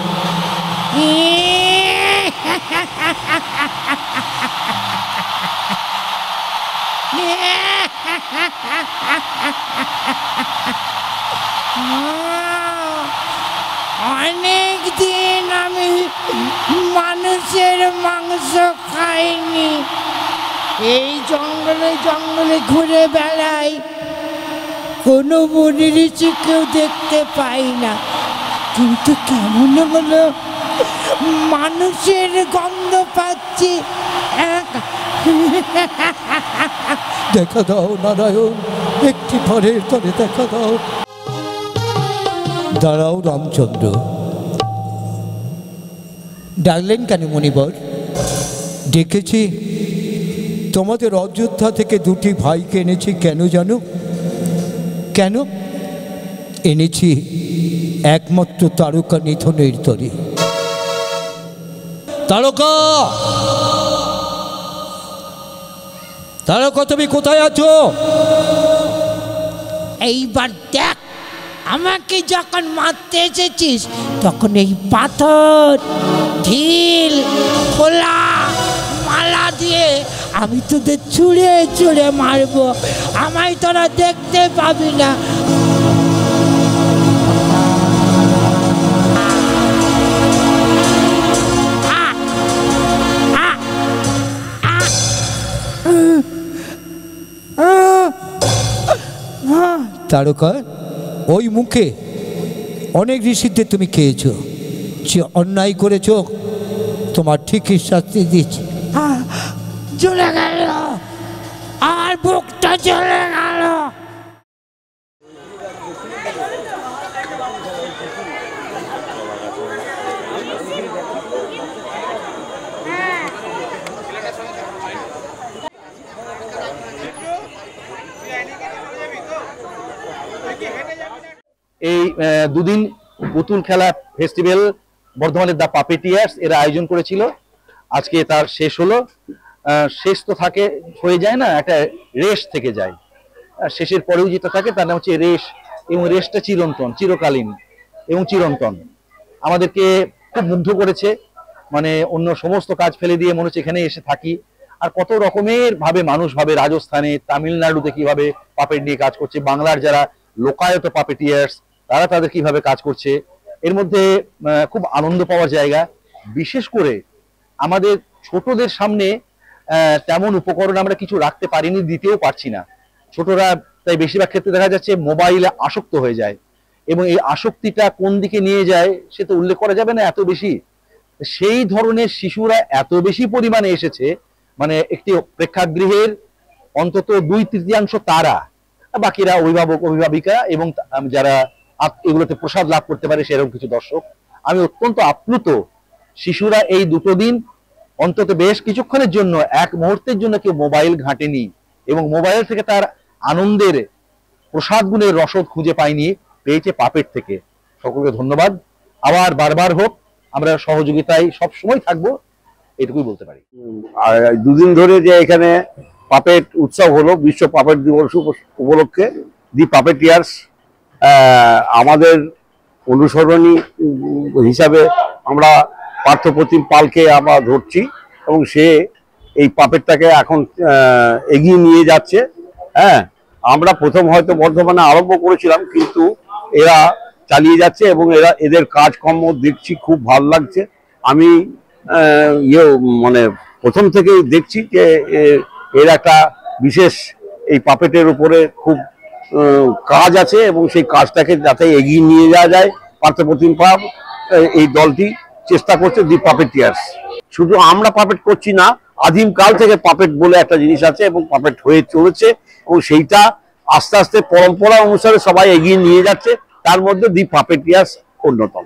অনেক দিন আমি মানুষের মাংস খাইনি। এই জঙ্গলে জঙ্গলে ঘুরে বেড়াই, কোনো মুনি ঋষি কেউ দেখতে পাই না, কিন্তু কেমন হলো মানুষের গন্ধ পাচ্ছি। দেখা দাও নারায়ণ, একটি ঘরের তরে দেখা দাও। দাঁড়াও রামচন্দ্র, ডাকলেন কেন মণিবর? ডেকেছি তোমাদের অযোধ্যা থেকে দুটি ভাইকে এনেছি। কেন জানো? কেন এনেছি? একমাত্র তারকা নিধনের তরে। তারকা, তারকা তুমি কোথায় আছো? এইবার দেখ, আমাকে যখন মারতে এসেছিস তখন এই পাথর, ঢিল, খোলা, মালা দিয়ে আমি তোদের ছুঁড়ে ছুঁড়ে মারবো, আমায় তোরা দেখতে পাবি না। তারকা, ওই মুখে অনেক ঋষিদের তুমি খেয়েছো, যে অন্যায় করেছ তোমার ঠিকই শাস্তি দিচ্ছি। চলে গেল, আর বুকটা চলে গেল। এই দুদিন পুতুল খেলা ফেস্টিভ্যাল বর্ধমানের দ্য পাপেটিয়ার্স এরা আয়োজন করেছিল। আজকে তার শেষ হলো। শেষ তো থাকে, হয়ে যায় না, একটা রেশ থেকে যায়। শেষের পরেও যেটা থাকে তার নাম হচ্ছে রেশ, এবং রেশটা চিরন্তন, চিরকালীন এবং চিরন্তন। আমাদেরকে খুব মুগ্ধ করেছে। মানে অন্য সমস্ত কাজ ফেলে দিয়ে মনে হচ্ছে এখানে এসে থাকি। আর কত রকমের ভাবে মানুষ ভাবে, রাজস্থানে, তামিলনাড়ুতে কিভাবে পাপেট নিয়ে কাজ করছে, বাংলার যারা লোকায়ত পাপেটিয়ার্স তারা তাদের কিভাবে কাজ করছে, এর মধ্যে খুব আনন্দ পাওয়ার জায়গা। বিশেষ করে আমাদের ছোটদের সামনে তেমন উপকরণ আমরা কিছু রাখতে পারিনি, দিতেও পারছি না। ছোটরা তাই বেশিরভাগ ক্ষেত্রে দেখা যাচ্ছে মোবাইলে আসক্ত হয়ে যায়, এবং এই আসক্তিটা কোন দিকে নিয়ে যায় সে তো উল্লেখ করা যাবে না, এত বেশি। সেই ধরনের শিশুরা এত বেশি পরিমাণে এসেছে, মানে একটি প্রেক্ষাগৃহের অন্তত 2/3 তারা, বাকিরা অভিভাবক অভিভাবিকা এবং যারা এগুলোতে প্রসাদ লাভ করতে পারে সেরকম কিছু দর্শক। আমি অত্যন্ত আপ্লুত। শিশুরা এই দুটো দিন অন্তত বেশ কিছুক্ষণের জন্য, এক মুহূর্তের জন্য কেউ মোবাইল ঘাঁটেনি, এবং মোবাইল থেকে তার আনন্দের প্রসাদ গুণের রসদ খুঁজে পায়নি, পেয়েছে পাপেট থেকে। সকলকে ধন্যবাদ। আবার বারবার হোক, আমরা সহযোগিতায় সব সময় থাকবো, এটুকুই বলতে পারি। আর দুদিন ধরে যে এখানে পাপেট উৎসব হলো, বিশ্ব পাপেট দিবস উপলক্ষে দি পাপেটিয়ার্স, আমাদের অনুসরণী হিসাবে আমরা পার্থপ্রতিম পালকে আমরা ধরছি, এবং সে এই পাপেটটাকে এখন এগিয়ে নিয়ে যাচ্ছে। হ্যাঁ, আমরা প্রথম হয়তো বর্ধমানে আরম্ভ করেছিলাম, কিন্তু এরা চালিয়ে যাচ্ছে, এবং এদের কাজকর্ম দেখছি, খুব ভালো লাগছে। আমি মানে প্রথম থেকেই দেখছি যে এর একটা বিশেষ এই পাপেটের উপরে খুব কাজ আছে, এবং সেই কাজটাকে যাতে এগিয়ে নিয়ে যাওয়া যায় পার্থপ্রতিম পাল এই দলটি চেষ্টা করছে, দি পাপেটিয়ার্স। শুধু আমরা পাপেট করছি না, আদিম কাল থেকে পাপেট বলে একটা জিনিস আছে, এবং পাপেট হয়ে চলেছে, এবং সেইটা আস্তে আস্তে পরম্পরা অনুসারে সবাই এগিয়ে নিয়ে যাচ্ছে। তার মধ্যে দি পাপেটিয়ার্স অন্যতম।